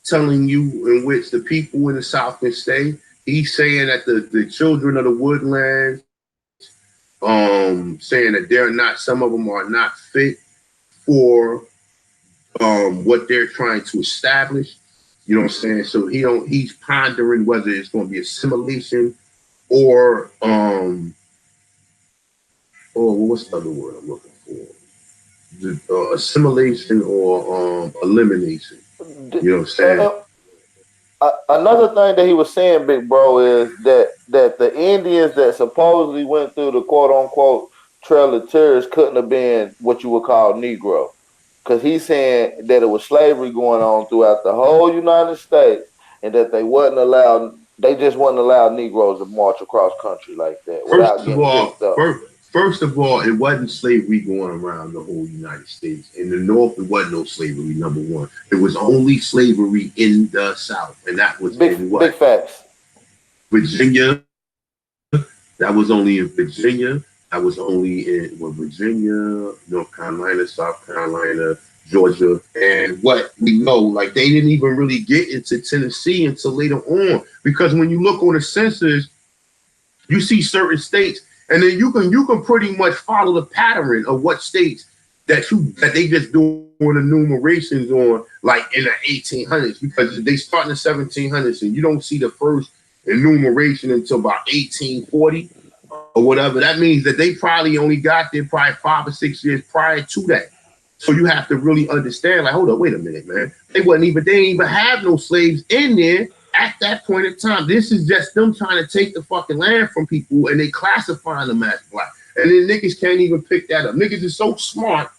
telling you in which the people in the South can stay. He's saying that the children of the woodlands, saying that some of them are not fit for what they're trying to establish. You know what I'm saying? So he's pondering whether it's going to be assimilation or what's the other word I'm looking for? Assimilation or elimination. You know what I'm saying? Another thing that he was saying, big bro, is that the Indians that supposedly went through the quote unquote Trail of Tears couldn't have been what you would call Negro. Because he's saying that it was slavery going on throughout the whole United States and that they just wasn't allowed Negroes to march across country like that without getting picked up. First of all, it wasn't slavery going around the whole United States. In the North, it wasn't no slavery, number one. It was only slavery in the South, and that was in what? Big facts. Virginia. That was only in Virginia. That was only in Virginia, North Carolina, South Carolina, Georgia. And what we know, like they didn't even really get into Tennessee until later on. Because when you look on the census, you see certain states, and then you can pretty much follow the pattern of what states that they just doing enumerations on, like in the 1800s, because they start in the 1700s, and you don't see the first enumeration until about 1840 or whatever. That means that they probably only got there probably 5 or 6 years prior to that. So you have to really understand, like, hold up, wait a minute, man. They didn't even have no slaves in there at that point in time. This is just them trying to take the fucking land from people, and they classifying them as black. And then niggas can't even pick that up. Niggas is so smart,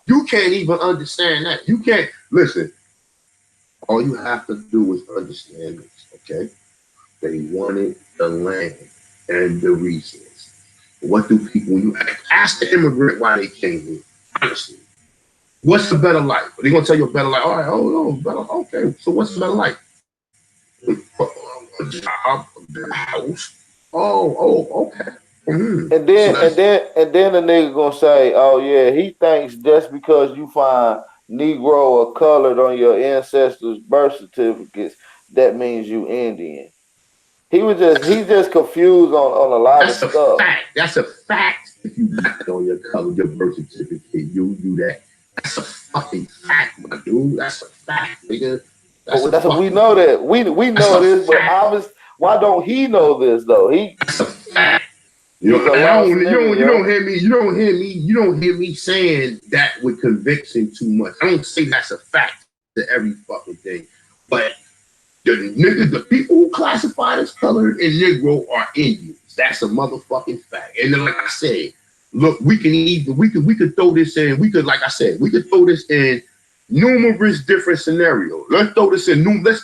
you can't even understand that. You can't, listen, all you have to do is understand this, okay? They wanted the land and the resources. What do people, when you ask the immigrant why they came here, honestly, what's the better life? They're going to tell you a better life. All right, better, okay, so what's the better life? A job, a house. Okay. Mm-hmm. And then the nigga gonna say, oh yeah, he thinks just because you find Negro or colored on your ancestors' birth certificates, that means you Indian. He's just confused on a lot of stuff. That's a fact. If you got it on your color, your birth certificate, you do that. That's a fucking fact, my dude. That's a fact, nigga. We know that. We know this, but obviously, why don't he know this though? That's a fact. You don't hear me saying that with conviction too much. I don't say that's a fact to every fucking thing. But the people who classify as colored and Negro are Indians. That's a motherfucking fact. And then, like I said, look, we could throw this in. We could throw this in numerous different scenarios. Let's throw this in numerous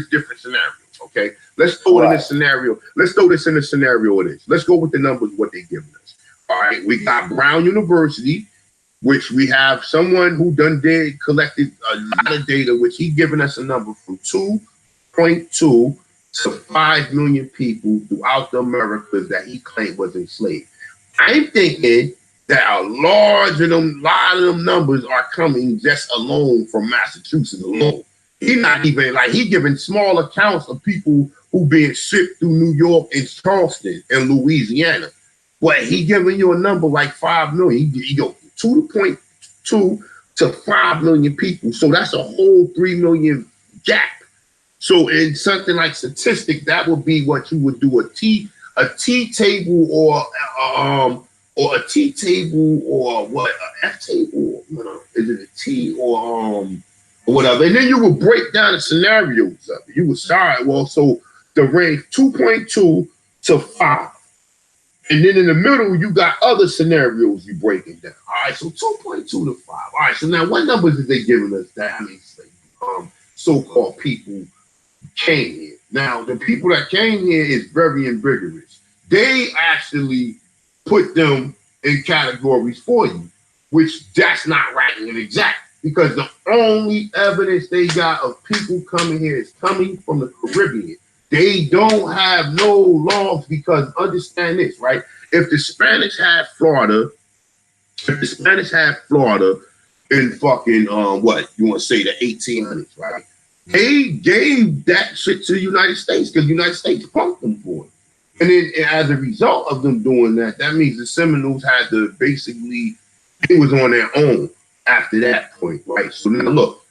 different scenarios. Okay, let's throw it in this scenario. Let's throw this in the scenario of this. Let's go with the numbers, what they're giving us. All right, we got Brown University, which we have someone who collected a lot of data, which he given us a number from 2.2 to 5 million people throughout the Americas that he claimed was enslaved. I'm thinking that a lot of them numbers are coming just alone from Massachusetts alone. He's not even he giving small accounts of people who being shipped through New York and Charleston and Louisiana. But he giving you a number like 5 million. He go 2.2 to 5 million people. So that's a whole 3 million gap. So in something like statistic, that would be what you would do a T table or a T table or what, a F table? Is it a T or whatever? And then you would break down the scenarios of it. You would start, so the range 2.2 to 5. And then in the middle, you got other scenarios you breaking down. All right, so 2.2 to 5. All right, so now what numbers is they giving us that so-called people came here? Now, the people that came here is very ambiguous. They actually put them in categories for you, which that's not right and exact, because the only evidence they got of people coming here is coming from the Caribbean. They don't have no laws, because understand this, right? If the Spanish had Florida in fucking what you want to say, the 1800s, right? They gave that shit to the United States because the United States punked them for it. And then as a result of them doing that, that means the Seminoles had to basically, it was on their own after that point, right? So now look,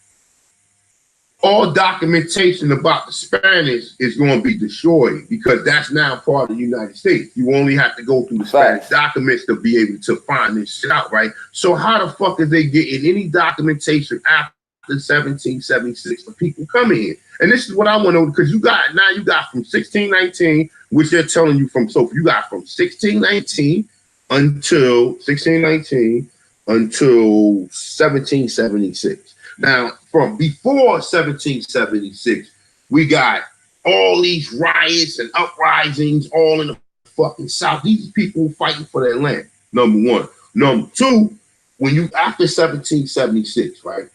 all documentation about the Spanish is going to be destroyed because that's now part of the United States. You only have to go through the Spanish documents to be able to find this shit out, right? So how the fuck is they getting any documentation after 1776 for people coming here? And this is what I want to know, because you got from 1619, which they're telling you from, so you got from 1619 until 1619 until 1776. Now, from before 1776, we got all these riots and uprisings all in the fucking South. These people fighting for their land, number one. Number two, when you after 1776, right,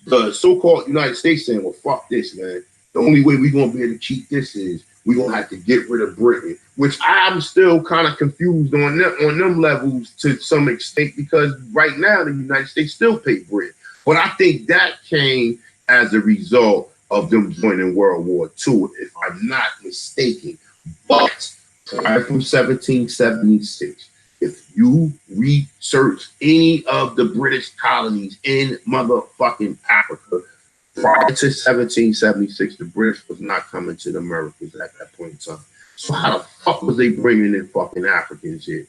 the so-called United States saying, well, fuck this, man. The only way we're gonna be able to keep this is we're gonna have to get rid of Britain, which I'm still kind of confused on them levels to some extent, because right now the United States still pay Britain. But I think that came as a result of them joining World War II, if I'm not mistaken. But prior from 1776, if you research any of the British colonies in motherfucking Africa, prior to 1776, the British was not coming to the Americas at that point in time. So how the fuck was they bringing in fucking Africans here?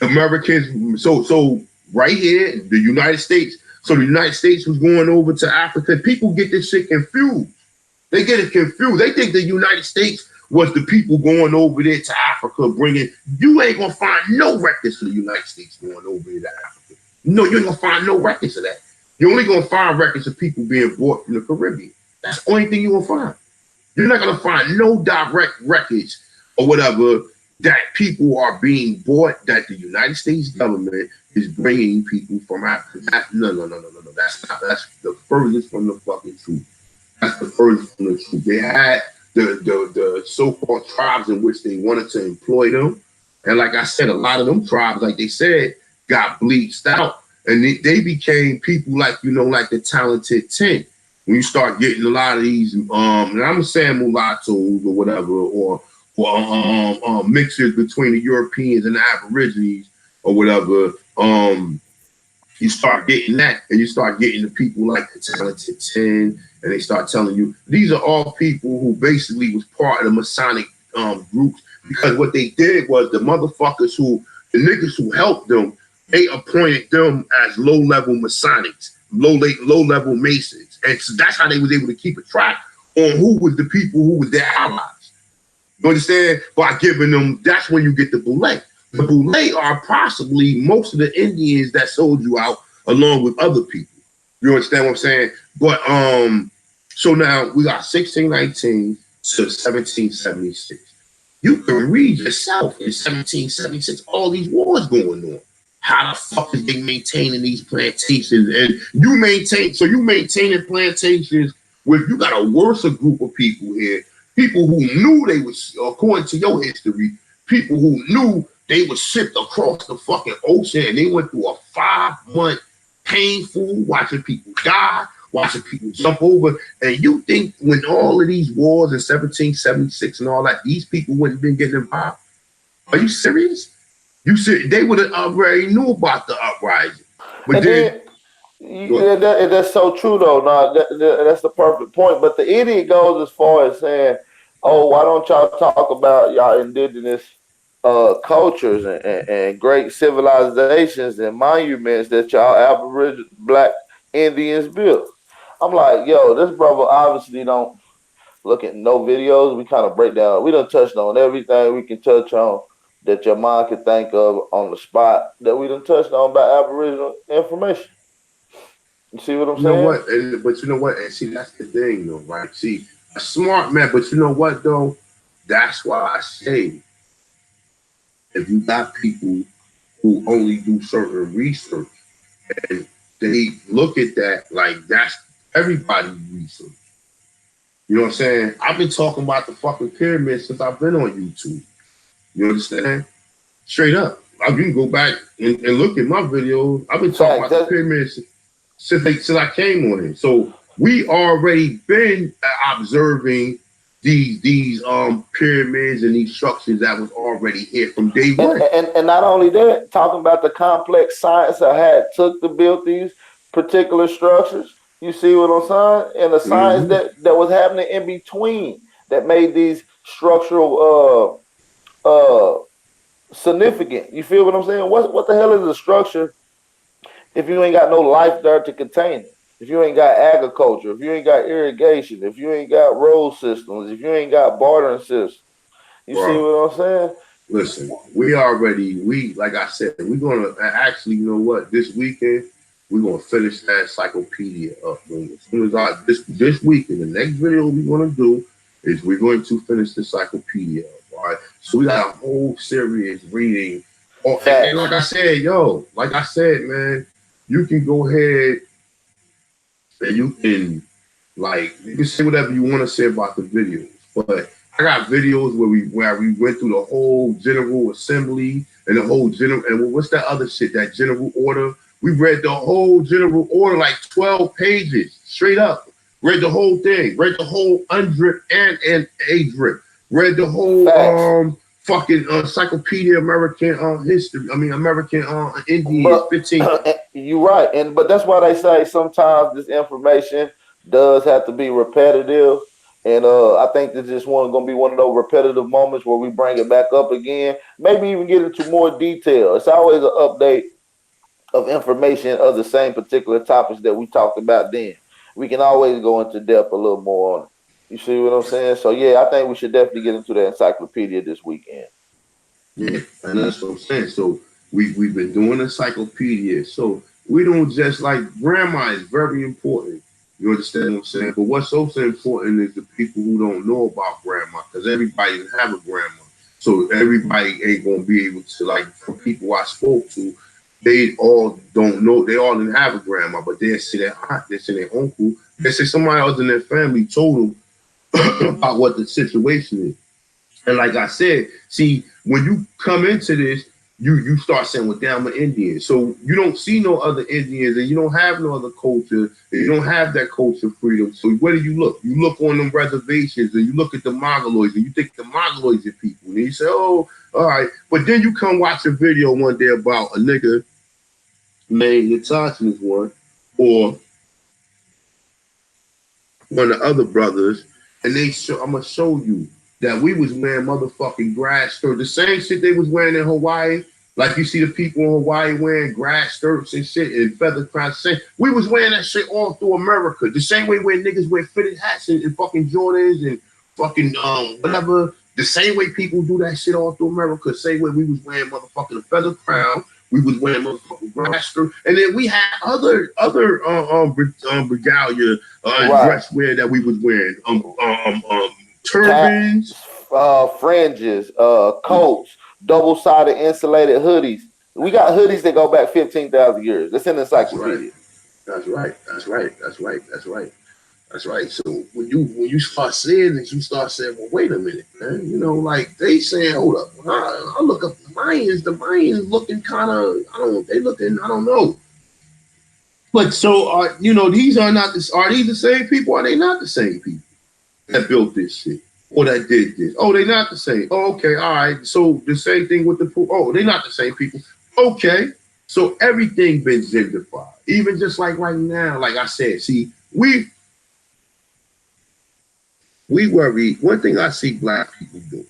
Americans, so right here, the United States, so the United States was going over to Africa. People get this shit confused. They get it confused. They think the United States was the people going over there to Africa bringing. You ain't gonna find no records for the United States going over there to Africa. No, you ain't gonna find no records of that. You're only gonna find records of people being brought from the Caribbean. That's the only thing you're gonna find. You're not gonna find no direct records or whatever that people are being bought, that the United States government is bringing people from Africa. No. That's the furthest from the fucking truth. That's the furthest from the truth. They had the so-called tribes in which they wanted to employ them. And like I said, a lot of them tribes, like they said, got bleached out. And they became people like, like the Talented 10. When you start getting a lot of these, and I'm saying mulattoes or whatever, or mixtures between the Europeans and the Aborigines or whatever, you start getting that, and you start getting the people like the Talented 10, and they start telling you these are all people who basically was part of the Masonic groups, because what they did was the niggas who helped them, they appointed them as low-level Masonics, low-level Masons, and so that's how they was able to keep a track on who was the people who was their allies. You understand? By giving them, that's when you get the Boule. The Boule are possibly most of the Indians that sold you out along with other people. You understand what I'm saying? But so now we got 1619 to 1776. You can read yourself in 1776, all these wars going on. How the fuck is they maintaining these plantations? And you maintaining plantations with, you got a worse group of people here. People who knew they was, according to your history, people who knew they were shipped across the fucking ocean, and they went through a 5-month painful, watching people die, watching people jump over. And you think when all of these wars in 1776 and all that, these people wouldn't have been getting involved? Are you serious? You said they would have already knew about the uprising. But that's so true though. No, that's the perfect point. But the idiot goes as far as saying, "Oh, why don't y'all talk about y'all indigenous cultures and great civilizations and monuments that y'all Aboriginal Black Indians built?" I'm like, yo, this brother obviously don't look at no videos. We kind of break down. We done touched on everything we can touch on that your mind could think of on the spot that we done touched on about Aboriginal information. You see what I'm saying? You know what? But you know what? And see, that's the thing, though, right? See, a smart man, but you know what, though? That's why I say, if you got people who only do certain research and they look at that like that's everybody's research. You know what I'm saying? I've been talking about the fucking pyramids since I've been on YouTube. You understand? Straight up. You can go back and look at my videos. I've been talking about the pyramids since I came on it. So we already been observing these pyramids and these structures that was already here from day one. And not only that, talking about the complex science I had took to build these particular structures. You see what I'm saying? And the science that was happening in between that made these structural significant. You feel what I'm saying? What the hell is a structure if you ain't got no life there to contain it? If you ain't got agriculture, if you ain't got irrigation, if you ain't got road systems, if you ain't got bartering systems, you see what I'm saying? Listen, like I said, we're gonna actually, you know what? This weekend, we're gonna finish that encyclopedia up. Man. As soon as this weekend, the next video we're gonna do is we're going to finish the encyclopedia up. All right. So we got a whole series reading. Oh, and like I said, man, you can go ahead and you can say whatever you want to say about the videos, but I got videos where we went through the whole General Assembly and the whole what's that other shit? That General Order. We read the whole General Order, like 12 pages, straight up. Read the whole thing. Read the whole UNDRIP and ADRIP. Read the whole fucking Encyclopedia American history. I mean American Indians. 15. You're right, but that's why they say sometimes this information does have to be repetitive. And I think this is going to be one of those repetitive moments where we bring it back up again. Maybe even get into more detail. It's always an update of information of the same particular topics that we talked about then. We can always go into depth a little more on it. You see what I'm saying? So, yeah, I think we should definitely get into the encyclopedia this weekend. Yeah, and that's what I'm saying. So we've been doing encyclopedia. So we don't just like grandma is very important. You understand what I'm saying? But what's also important is the people who don't know about grandma, because everybody didn't have a grandma. So everybody ain't gonna be able to, like, from people I spoke to, they all don't know, they all didn't have a grandma, but they see their aunt, they see their uncle, they say somebody else in their family told them about what the situation is. And like I said, see, when you come into this, you start saying, well, damn, I'm an Indian. So you don't see no other Indians, and you don't have no other culture, and you don't have that culture freedom. So where do you look? You look on them reservations, and you look at the Mongoloids, and you think the Mongoloids are people. And you say, oh, all right. But then you come watch a video one day about a nigga named Natasha is one, or one of the other brothers, and I'm going to show you that we was wearing motherfucking grass skirts. The same shit they was wearing in Hawaii. Like you see the people in Hawaii wearing grass skirts and shit and feather crowns. We was wearing that shit all through America. The same way where niggas wear fitted hats and fucking Jordans and fucking whatever. The same way people do that shit all through America. Same way we was wearing motherfucking feather crown. We was wearing motherfucking grass skirt. And then we had other regalia dress wear that we was wearing. Turbans, fringes, coats, double-sided insulated hoodies. We got hoodies that go back 15,000 years. That's in the encyclopedia. That's right. So when you start seeing this, you start saying, well, wait a minute, man. You know, like they saying, hold up. I look up the Mayans looking kind of, I don't know. But so these are these the same people? Are they not the same people that built this shit or that did this? Oh, they not the same. Oh, okay, all right. So the same thing with they not the same people. Okay, so everything been gentrified. Even just like right now, like I said, see, we worry. One thing I see black people doing,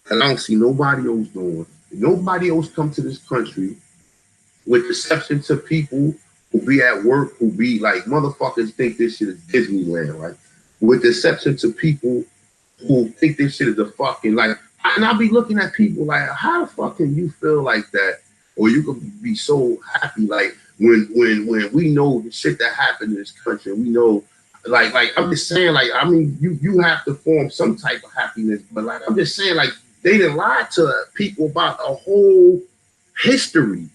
and I don't see nobody else doing. Nobody else come to this country, with exception to people who be at work, who be like motherfuckers think this shit is Disneyland, right? With the exception to people who think this shit is a fucking, like, and I'll be looking at people like, how the fuck can you feel like that? Or you can be so happy, like, when we know the shit that happened in this country, we know, like I'm just saying, like, I mean, you have to form some type of happiness, but like, I'm just saying, like, they didn't lie to people about a whole history.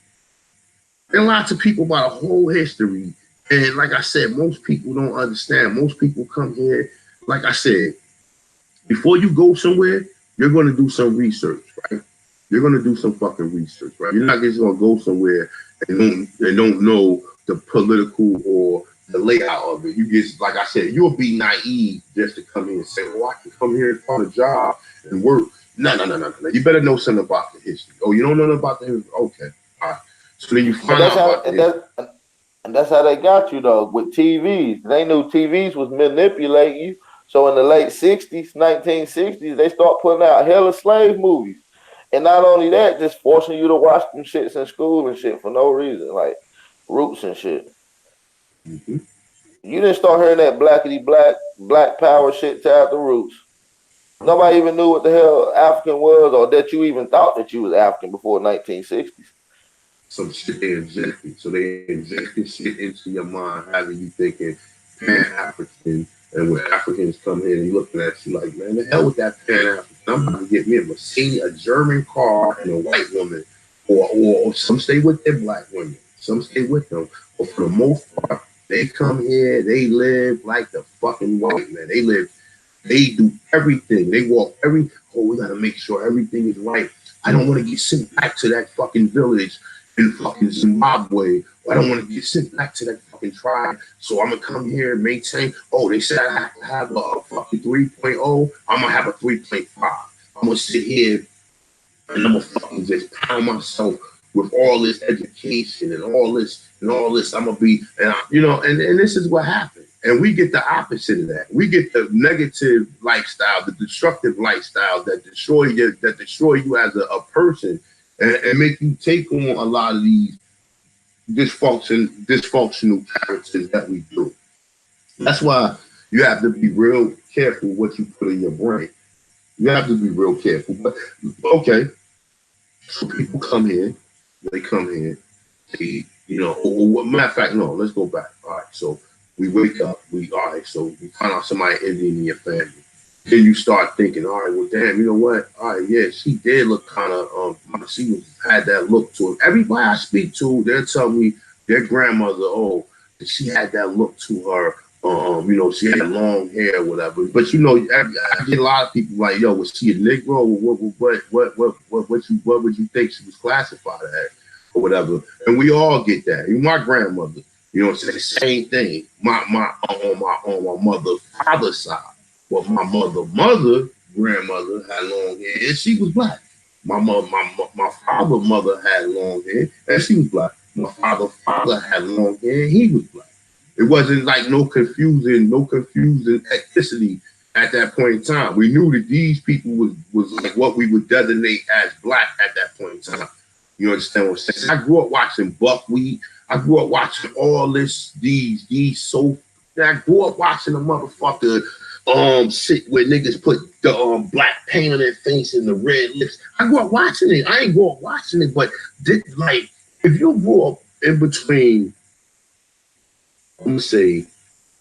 They lie to people about a whole history. And like I said, most people don't understand. Most people come here, like I said, before you go somewhere, you're going to do some research, right? You're going to do some fucking research, right? You're not just going to go somewhere and don't know the political or the layout of it. You just, like I said, you'll be naive just to come in and say, well, I can come here and find a job and work. No. You better know something about the history. Oh, you don't know nothing about the history? Okay, all right. So then you find out about it. And that's how they got you, though, with TVs. They knew TVs was manipulating you. So in the late 60s, 1960s, they start putting out hella slave movies. And not only that, just forcing you to watch them shits in school and shit for no reason, like Roots and shit. You didn't start hearing that black power shit to out the Roots. Nobody even knew what the hell African was, or that you even thought that you was African before 1960s. Some shit they injected. So they injected shit into your mind, having you thinking Pan African. And when Africans come here and you looking at you like, man, the hell with that Pan African. I'm about to get me a Mercedes, a German car, and a white woman. Or some stay with their black women. Some stay with them. But for the most part, they come here, they live like the fucking white man. They do everything. They walk we gotta make sure everything is right. I don't want to get sent back to that fucking village in fucking Zimbabwe. I don't want to get sent back to that fucking tribe. So I'm gonna come here and maintain. Oh, they said I have to have a fucking 3.0. I'm gonna have a 3.5. I'm gonna sit here and I'm gonna fucking just pound myself with all this education and all this. I'm gonna be, and this is what happened. And we get the opposite of that. We get the negative lifestyle, the destructive lifestyle that destroy you as a person, and make you take on a lot of these dysfunctional characters that we do. That's why you have to be real careful what you put in your brain. You have to be real careful. But okay, so people come here, they, matter of fact, no, let's go back. All right, so we wake up, so we find out somebody Indian in your family. Then you start thinking, all right, well, damn, you know what? All right, yeah, she did look kind of, had that look to her. Everybody I speak to, they'll tell me their grandmother, she had that look to her. She had long hair or whatever. But I get a lot of people like, yo, was she a Negro? What would you think she was classified as or whatever? And we all get that. Even my grandmother, it's the same thing. My on my mother's father's side. Well, my grandmother had long hair and she was black. My father's mother had long hair and she was black. My father had long hair and he was black. It wasn't like no confusing ethnicity at that point in time. We knew that these people was like what we would designate as black at that point in time. You understand what I'm saying? I grew up watching buckwheat. I grew up watching all this, I grew up watching a motherfucker shit where niggas put the black paint on their face and the red lips. I grew up watching it. I ain't grew up watching it, but if you grew up in between, I'm gonna say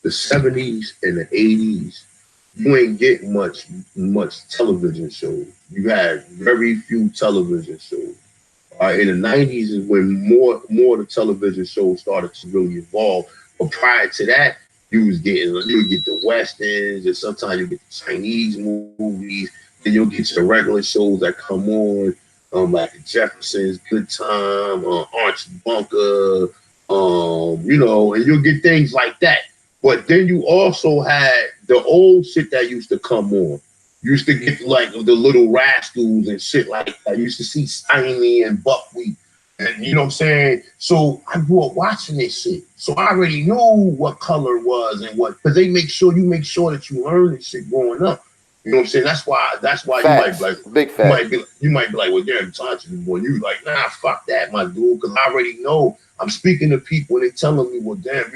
the 70s and the 80s, you ain't getting much television shows. You had very few television shows. In the 90s is when more of the television shows started to really evolve. But prior to that, you would get the westerns, and sometimes you get the Chinese movies, then you'll get the regular shows that come on, like the Jeffersons, Good Time, Archie Bunker, and you'll get things like that. But then you also had the old shit that used to come on. You used to get like the Little Rascals and shit like that. You used to see Steiny and Buckwheat. And you know what I'm saying? So I grew up watching this shit. So I already knew what color was and what, because they make sure that you learn this shit growing up. You know what I'm saying? That's why facts. You might be like, big facts. You might be like, well, damn, Tantra is born. You like, nah, fuck that, my dude, because I already know. I'm speaking to people and they telling me, well, damn,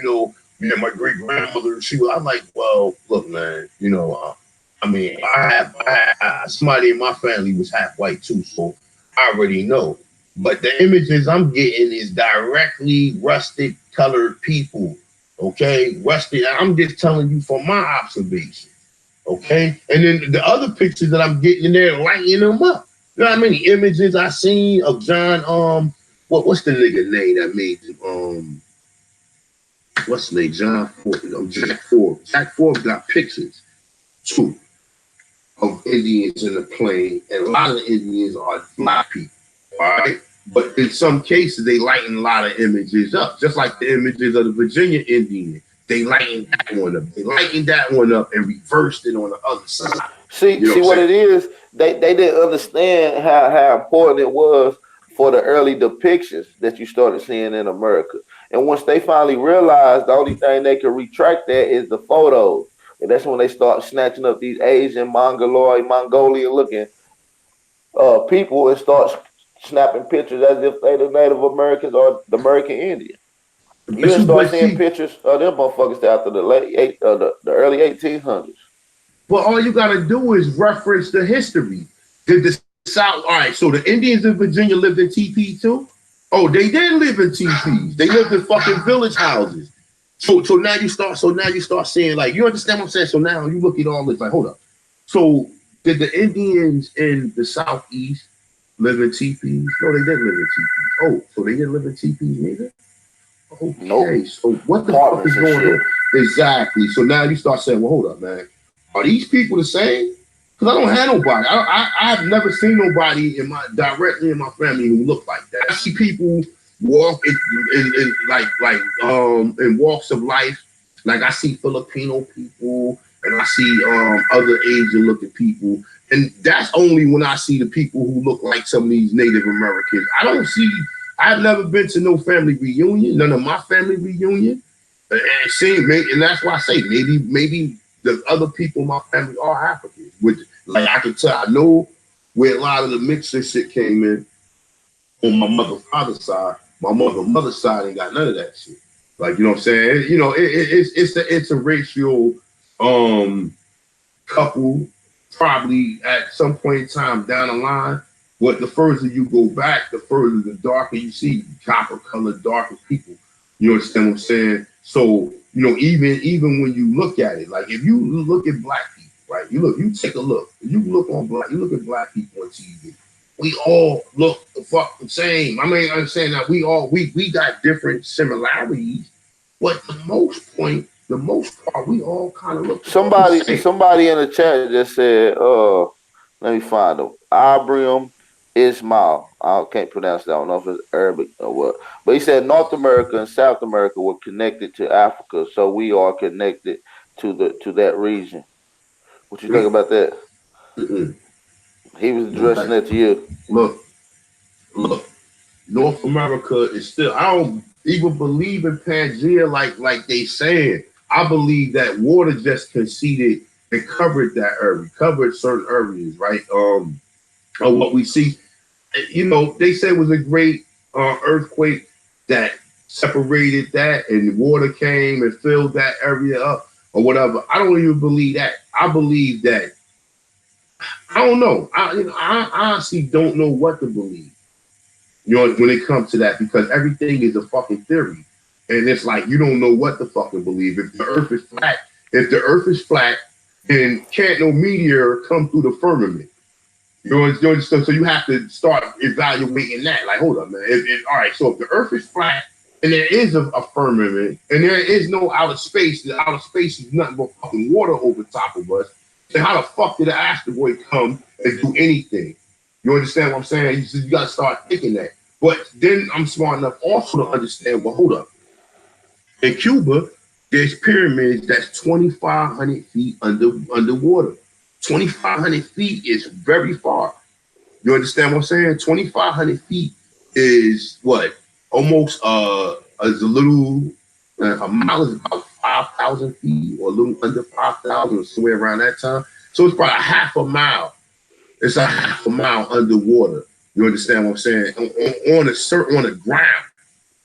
my great grandmother, I'm like, well, look, man, I have somebody in my family was half white too, so I already know. But the images I'm getting is directly rusted colored people, okay? Rusted. I'm just telling you from my observation, okay? And then the other pictures that I'm getting in there, lighting them up. You know how many images I seen of John, what's the nigga name that made him, what's the name? Jack Forbes. Jack Forbes got pictures, too, of Indians in the plane, and a lot of the Indians are black people. All right, but in some cases they lighten a lot of images up, just like the images of the Virginia Indian. They lightened that one up and reversed it on the other side. See what it is. They didn't understand how important it was for the early depictions that you started seeing in America. And once they finally realized the only thing they could retract that is the photos, and that's when they start snatching up these Asian, Mongolian looking people and start snapping pictures as if they're the Native Americans or the American Indian. You start seeing pictures of them motherfuckers after the early 1800s. But all you gotta do is reference the history. Did the South? All right. So the Indians in Virginia lived in teepees too. Oh, they didn't live in teepees. They lived in fucking village houses. So now you start. So now you start saying like, you understand what I'm saying? So now you look at all this like, hold up. So did the Indians in the Southeast live in teepees? No, they didn't live in teepees. Oh, so they didn't live in teepees neither? Okay, nope. So what the fuck is going on? Exactly. So now you start saying, well, hold up, man. Are these people the same? Because I don't have nobody. I've never seen nobody directly in my family who look like that. I see people walk in walks of life. Like I see Filipino people and I see other Asian looking people. And that's only when I see the people who look like some of these Native Americans. I've never been to no family reunion, none of my family reunion. And that's why I say maybe the other people in my family are Africans. Like I can tell, I know where a lot of the mixing shit came in on my mother's father's side. My mother's side ain't got none of that shit. Like, you know what I'm saying? You know, it's a racial couple probably at some point in time down the line. But the further you go back, the further the darker you see copper colored, darker people. You understand what I'm saying? So, you know, even when you look at it, like if you look at black people, right? You take a look. You look at black people on TV. We all look the fuck the same. I mean, I'm saying that we got different similarities, but the most part, we all kind of look. Somebody in the chat just said, let me find them. Abrium Ismail. I can't pronounce that. I don't know if it's Arabic or what. But he said North America and South America were connected to Africa, so we are connected to that region. What you think about that? Mm-mm. He was addressing that to you. Look. North America is still. I don't even believe in Pangea like they saying. I believe that water just conceded and covered that area, covered certain areas, right? Of what we see. You know, they said it was a great earthquake that separated that, and the water came and filled that area up, or whatever. I don't even believe that. I believe that. I don't know. I honestly don't know what to believe. You know, when it comes to that, because everything is a fucking theory, and it's like you don't know what to fucking believe. If the Earth is flat, then can't no meteor come through the firmament. You know, so you have to start evaluating that. Like, hold up, man. All right, so if the Earth is flat and there is a firmament and there is no outer space, the outer space is nothing but fucking water over top of us, then how the fuck did an asteroid come and do anything? You understand what I'm saying? You got to start thinking that. But then I'm smart enough also to understand, well, hold up. In Cuba, there's pyramids that's 2,500 feet underwater. 2,500 feet is very far. You understand what I'm saying? 2,500 feet is what? Almost is a little, a mile is about 5,000 feet or a little under 5,000, somewhere around that time. So it's about a half a mile. It's a half a mile underwater. You understand what I'm saying? On the ground,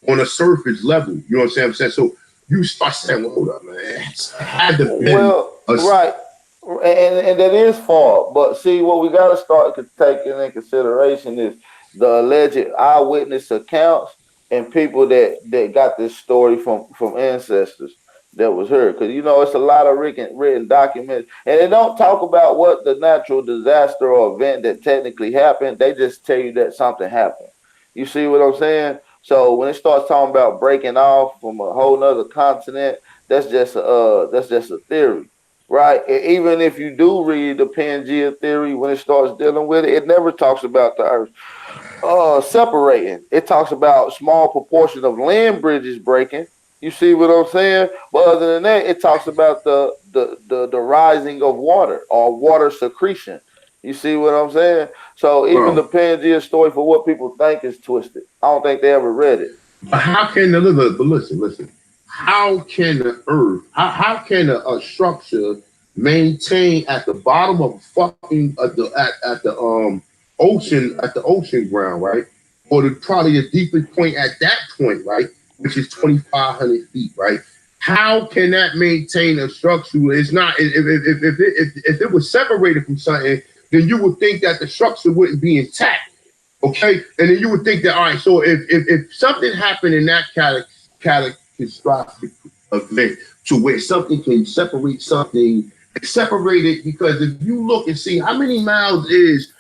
on a surface level. You know what I'm saying? So you start saying, well, hold up, man. It had to be right. And that is far. But see, what we got to start to take into consideration is the alleged eyewitness accounts and people that got this story from ancestors that was heard. Because, you know, it's a lot of written documents. And they don't talk about what the natural disaster or event that technically happened. They just tell you that something happened. You see what I'm saying? So when it starts talking about breaking off from a whole nother continent, that's just a theory. Right. And even if you do read the Pangea theory, when it starts dealing with it, it never talks about the Earth separating. It talks about small proportion of land bridges breaking. You see what I'm saying? But other than that, it talks about the rising of water or water secretion. You see what I'm saying? So even the Pangea story, for what people think, is twisted. I don't think they ever read it. But how can listen? How can the Earth? How can a structure maintain at the bottom of fucking at the ocean ground, right? Or probably the deepest point at that point, right? Which is 2,500 feet, right? how can that maintain a structure? It's not. If it was separated from something, then you would think that the structure wouldn't be intact. Okay, and then you would think that, all right, so if something happened in that catastrophic event to where something can separate something, separate it, because if you look and see how many miles is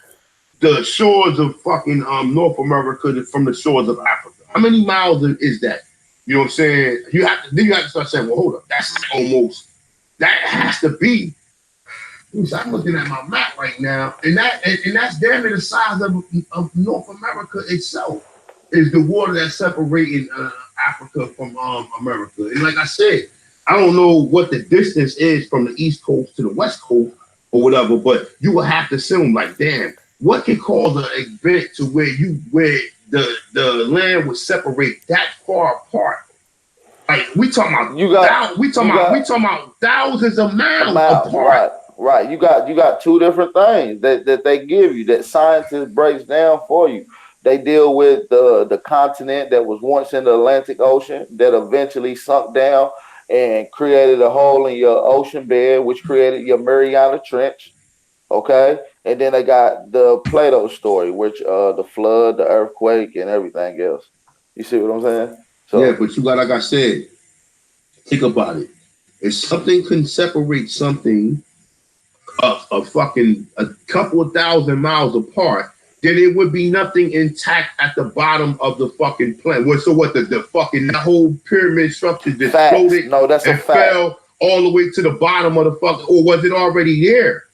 the shores of fucking North America from the shores of Africa, how many miles is that? You know what I'm saying? You have to start saying, well, hold up, that has to be. I'm looking at my map right now, and that's damn near the size of North America itself. Is the water that's separating Africa from America. And like I said, I don't know what the distance is from the East Coast to the West Coast or whatever, but you will have to assume, like, damn, what can cause an event to where the land would separate that far apart? Like we talking about thousands of miles apart. Right. You got two different things that they give you that scientists breaks down for you. They deal with the continent that was once in the Atlantic Ocean that eventually sunk down and created a hole in your ocean bed, which created your Mariana Trench. Okay, and then they got the Plato story, which the flood, the earthquake, and everything else. You see what I'm saying? So yeah, but you got, like I said, think about it. If something can separate something a couple of thousand miles apart, then it would be nothing intact at the bottom of the fucking planet. So what? The fucking that whole pyramid structure just floated. No, that's a fact. Fell all the way to the bottom of the fucking, or was it already there?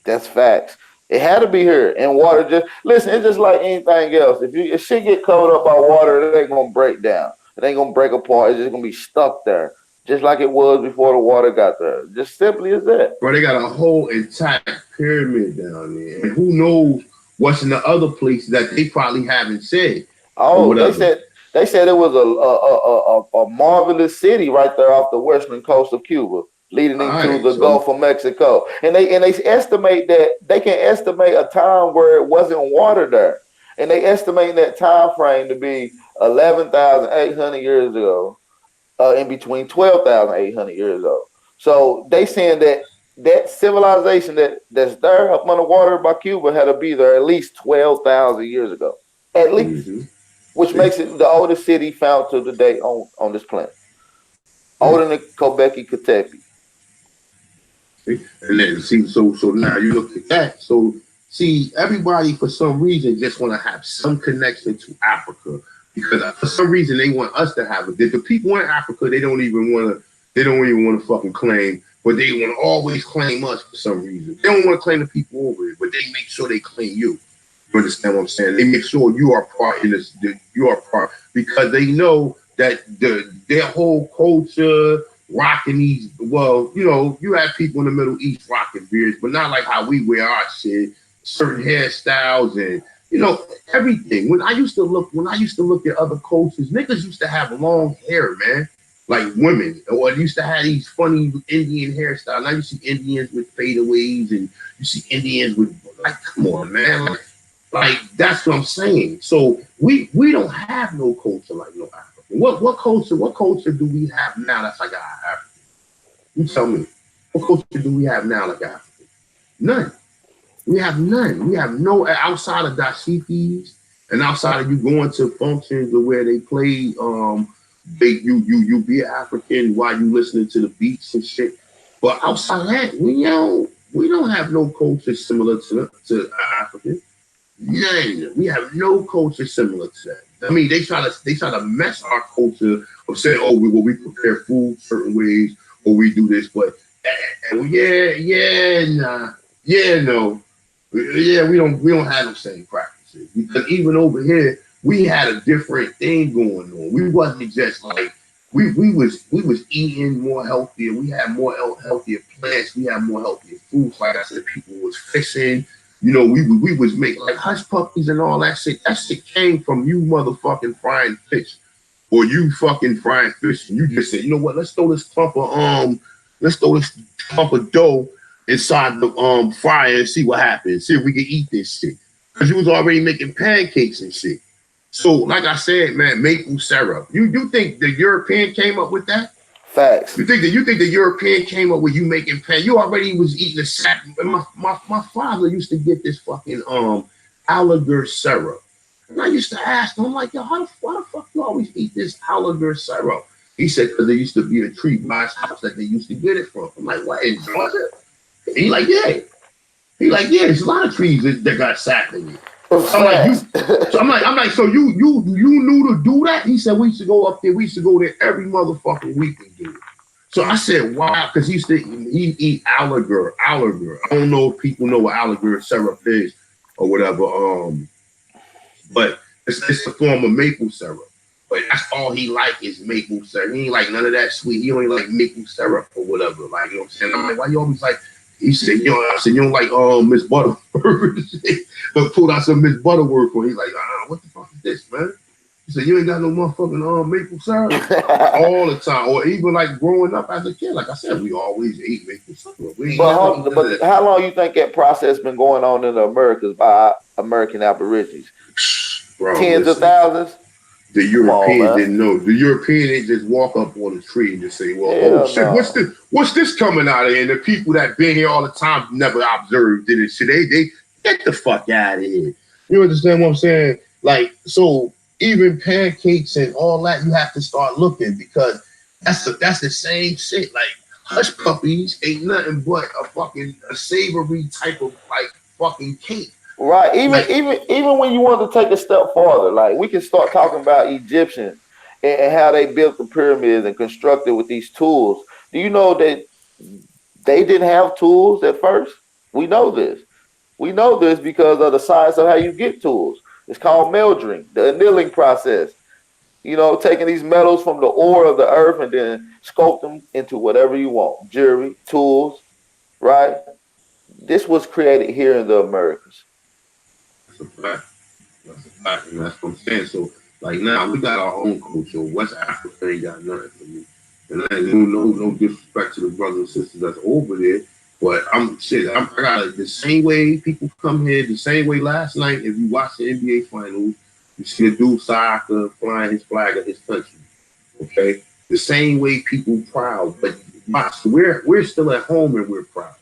That's facts. It had to be here. And water just listen. It's just like anything else. If shit get covered up by water, it ain't gonna break down. It ain't gonna break apart. It's just gonna be stuck there, just like it was before the water got there. Just simply as that. Bro, they got a whole intact pyramid down there, and who knows what's in the other places that they probably haven't said. Oh, they said it was a marvelous city right there off the western coast of Cuba, leading into the Gulf of Mexico. And they estimate that they can estimate a time where it wasn't water there. And they estimate that time frame to be 11,800 years ago, in between 12,800 years ago. So they saying that civilization that's there up underwater by Cuba had to be there at least 12,000 years ago, at least, which makes it the oldest city found to the date on this planet, older than Göbekli Tepe. And then so now you look at that. So see, everybody for some reason just want to have some connection to Africa because for some reason they want us to have it. The people in Africa they don't even want to fucking claim. But they want to always claim us for some reason. They don't want to claim the people over it, but they make sure they claim you. You understand what I'm saying? They make sure you are part in this. You are part because they know that their whole culture rocking these. Well, you know, you have people in the Middle East rocking beards, but not like how we wear our shit. Certain hairstyles and you know everything. When I used to look at other cultures, niggas used to have long hair, man. Like women, or used to have these funny Indian hairstyles. Now you see Indians with fadeaways, and you see Indians with like, come on, man, like that's what I'm saying. So we don't have no culture like no African. What culture do we have now that's like our African? You tell me, what culture do we have now like African? None. We have none. We have no outside of dashikis and outside of you going to functions where they play you be African while you listening to the beats and shit. But outside that, we don't have no culture similar to African. None. We have no culture similar to that. I mean, they try to mess our culture of saying, oh, we prepare food certain ways or we do this, but no. We don't have the same practices because even over here. We had a different thing going on. We wasn't just like we was eating more healthier. We had more healthier plants. We had more healthier foods. Like I said, people was fishing. You know, we was making like hush puppies and all that shit. That shit came from you motherfucking frying fish, or you fucking frying fish. And you just said, you know what? Let's throw this clump of dough inside the fryer and see what happens. See if we can eat this shit. Because you was already making pancakes and shit. So, like I said, man, maple syrup. You think the European came up with that? Facts. You think the European came up with you making pan? You already was eating the sack. My father used to get this fucking alligator syrup. And I used to ask him, I'm like, yo, why the fuck you always eat this alligator syrup? He said, because there used to be a tree by his house that they used to get it from. I'm like, what, in Georgia? He like, yeah. He like, yeah, there's a lot of trees that got sacked in it. I'm like, so you knew to do that? He said we used to go up there. We used to go there every motherfucking week and do it. So I said, why? Because he used to eat alligator. I don't know if people know what alligator syrup is or whatever. But it's a form of maple syrup. But that's all he like is maple syrup. He ain't like none of that sweet. He only like maple syrup or whatever. Like, you know what I'm saying? I'm like, why you always like? He said, I said, you don't like Miss Butterworth. But pulled out some Miss Butterworth for. He's like, what the fuck is this, man? He said, you ain't got no motherfucking maple syrup all the time, or even like growing up as a kid. Like I said, we always ate maple syrup. But how long you think that process been going on in the Americas by American Aborigines? Bro, Tens of thousands. The Europeans didn't know. The European didn't just walk up on the tree and just say, well, oh shit, what's this coming out of here? And the people that been here all the time never observed it and shit. They get the fuck out of here. You understand what I'm saying? Like, so even pancakes and all that, you have to start looking because that's the same shit. Like hush puppies ain't nothing but a savory type of like fucking cake. Right. Even when you want to take a step farther, like we can start talking about Egyptians and how they built the pyramids and constructed with these tools. Do you know that they didn't have tools at first? We know this. We know this because of the science of how you get tools. It's called melding, the annealing process. You know, taking these metals from the ore of the earth and then sculpt them into whatever you want. Jewelry, tools, right? This was created here in the Americas. That's a fact, and that's what I'm saying. So, like now, we got our own culture. West Africa ain't got nothing for me, and I no disrespect to the brothers and sisters that's over there, but I got the same way people come here, the same way last night. If you watch the NBA finals, you see a dude soccer flying his flag of his country. Okay, the same way people proud, but watch, we're still at home and we're proud.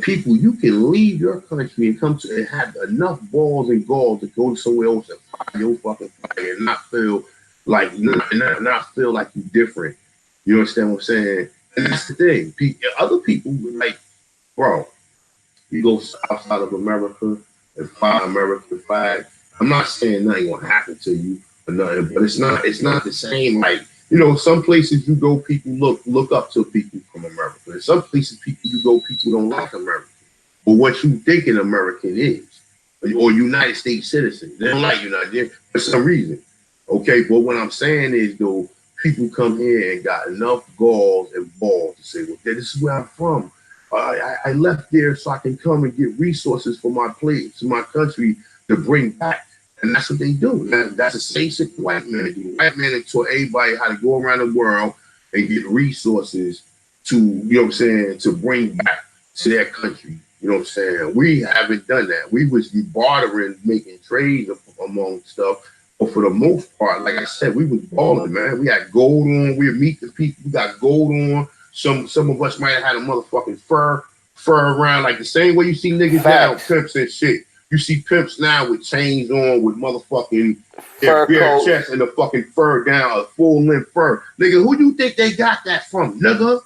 People, you can leave your country and come to and have enough balls and galls to go somewhere else and fire your fucking flag and not feel like not feel like you're different. You understand what I'm saying? And that's the thing. Other people like, bro, you go outside of America and fly American flag. I'm not saying nothing gonna happen to you or nothing, but it's not the same. Like, you know, some places you go, people look up to people from America. In some places you go, people don't like America. But what you think an American is, or United States citizen, they don't like United for some reason. Okay, but what I'm saying is, though, people come here and got enough galls and balls to say, well, this is where I'm from. I left there so I can come and get resources for my place, to my country to bring back. And that's what they do. That's the same shit the white man do. White man taught everybody how to go around the world and get resources to, you know what I'm saying, to bring back to their country. You know what I'm saying? We haven't done that. We was bartering, making trades among stuff. But for the most part, like I said, we was balling, man. We had gold on. We would meet the people. We got gold on. Some of us might have had a motherfucking fur around, like the same way you see niggas now, pimps and shit. You see pimps now with chains on, with motherfucking their chest and the fucking fur down, a full length fur. Nigga, who you think they got that from, nigga?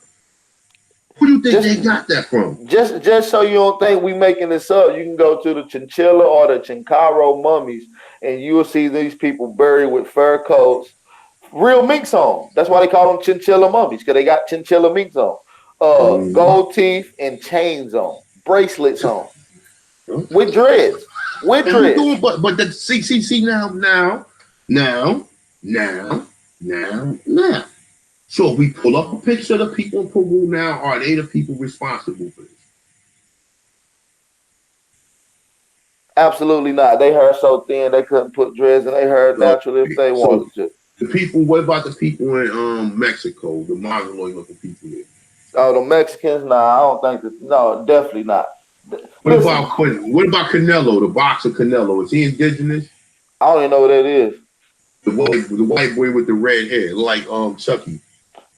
Who you think they got that from? Just so you don't think we making this up, you can go to the Chinchilla or the Chinkaro mummies, and you will see these people buried with fur coats, real minks on. That's why they call them Chinchilla mummies, because they got Chinchilla minks on, gold teeth and chains on, bracelets on. With dreads. But see now. So if we pull up a picture of the people in Peru now, are they the people responsible for this? Absolutely not. They hair so thin they couldn't put dreads in their hair naturally if they wanted to. The people, what about the people in Mexico, the mongoloid looking people there? Oh, the Mexicans? Nah, I don't think that. No, definitely not. What about Canelo, the boxer Canelo? Is he indigenous? I don't even know what that is. The white boy with the red hair, like Chucky.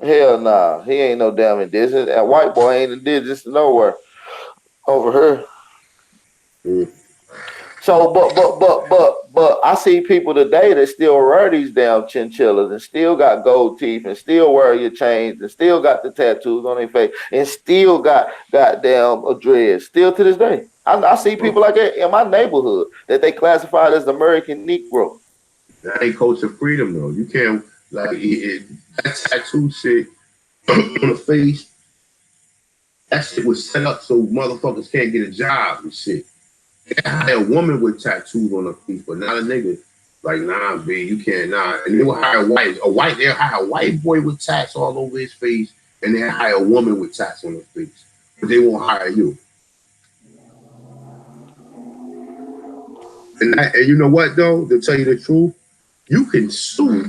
Hell nah, he ain't no damn indigenous. That white boy ain't indigenous nowhere over here. Mm. So, but I see people today that still wear these damn chinchillas and still got gold teeth and still wear your chains and still got the tattoos on their face and still got goddamn a dread. Still to this day, I see people like that in my neighborhood that they classified as American Negro. That ain't culture freedom though. You can't like that tattoo shit on the face. That shit was set up so motherfuckers can't get a job and shit. They hire a woman with tattoos on her face, but not a nigga. Like, nah, B, you can't, nah. And they will hire they'll hire a white boy with tats all over his face, and they'll hire a woman with tats on her face. But they won't hire you. And you know what, though? To tell you the truth, you can sue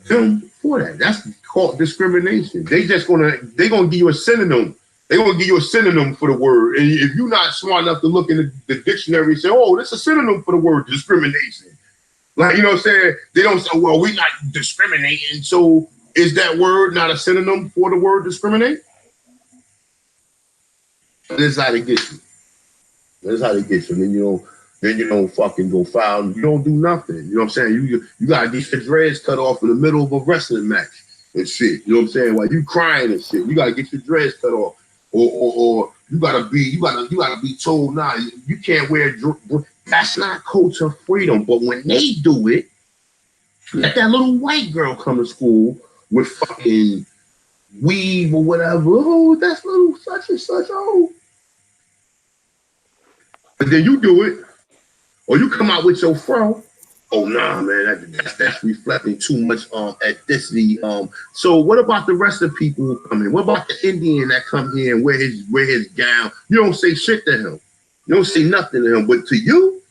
them for that. That's called discrimination. They're gonna give you a synonym. They're gonna give you a synonym for the word. And if you're not smart enough to look in the dictionary and say, oh, that's a synonym for the word discrimination. Like, you know what I'm saying? They don't say, well, we're not discriminating. So is that word not a synonym for the word discriminate? That's how they get you. That's how they get you. Then you don't fucking go foul. You don't do nothing. You know what I'm saying? You gotta get your dreads cut off in the middle of a wrestling match and shit. You know what I'm saying? While you crying and shit, you gotta get your dreads cut off. Or you gotta be told, nah, you can't wear. That's not culture freedom. But when they do it, let that little white girl come to school with fucking weave or whatever. Oh, that's little such and such. Oh, and then you do it, or you come out with your fro. Oh nah, man, that's reflecting too much ethnicity. So what about the rest of the people who come in? What about the Indian that come here and wear his gown? You don't say shit to him. You don't say nothing to him, but to you,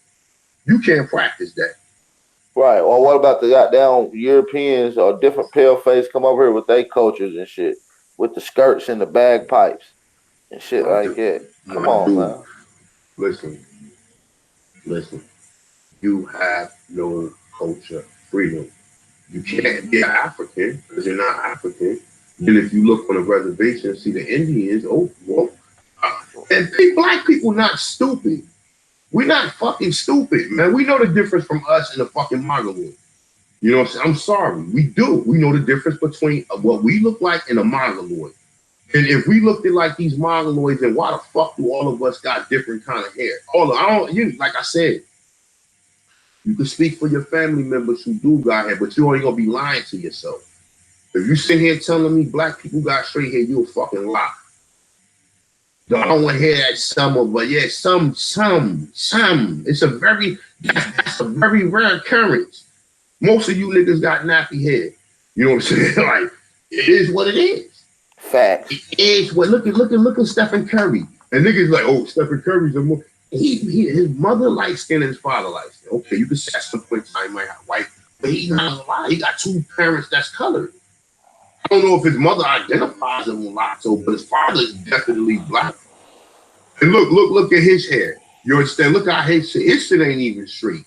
you can't practice that. Right. Or what about the goddamn Europeans or different pale face come over here with their cultures and shit, with the skirts and the bagpipes and shit like that? Come on, Dude, man. listen. You have no culture freedom. You can't be African because you're not African. Then if you look on a reservation and see the Indians, oh, well, and black people not stupid. We're not fucking stupid, man. We know the difference from us and the fucking Mongoloid. You know what I'm saying? I'm sorry. We do. We know the difference between what we look like and a Mongoloid. And if we looked at like these Mongoloids, then why the fuck do all of us got different kind of hair? Like I said, you can speak for your family members who do got hair, but you ain't gonna be lying to yourself. If you sit here telling me black people got straight hair, you a fucking lie. I don't want to hear that some, but yeah, some. It's that's a very rare occurrence. Most of you niggas got nappy hair. You know what I'm saying? Like, it is what it is. Facts. It is what. Look at Stephen Curry. And niggas like, oh, Stephen Curry's a more. His mother light skin and his father light skin. Okay, you can say at some point time he might have white, but he's not a lie. He got two parents that's colored. I don't know if his mother identifies him mulatto, but his father is definitely black. And look at his hair. You understand? Look at his shit ain't even straight.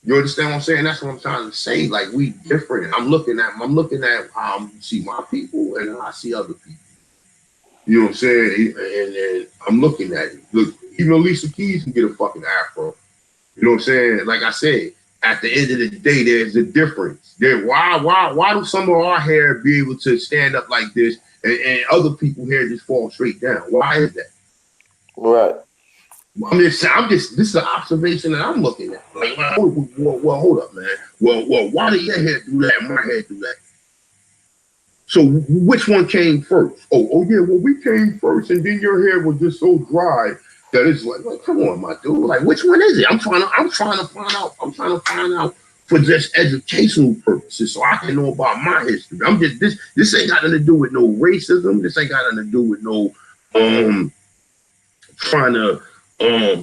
You understand what I'm saying? That's what I'm trying to say. Like, we different. I'm looking at how I see my people and how I see other people. You know what I'm saying? And I'm looking at it. Look, even Alicia Keys can get a fucking afro. You know what I'm saying? Like I said, at the end of the day, there's a difference. Why do some of our hair be able to stand up like this and other people's hair just fall straight down? Why is that? Right. This is an observation that I'm looking at. Like, well, hold up, man. Well, why did your hair do that and my hair do that? So which one came first? Oh yeah, well, we came first, and then your hair was just so dry that it's like, come on, my dude. Like, which one is it? I'm trying to find out. I'm trying to find out for just educational purposes, so I can know about my history. I'm just this ain't got nothing to do with no racism. This ain't got nothing to do with no trying to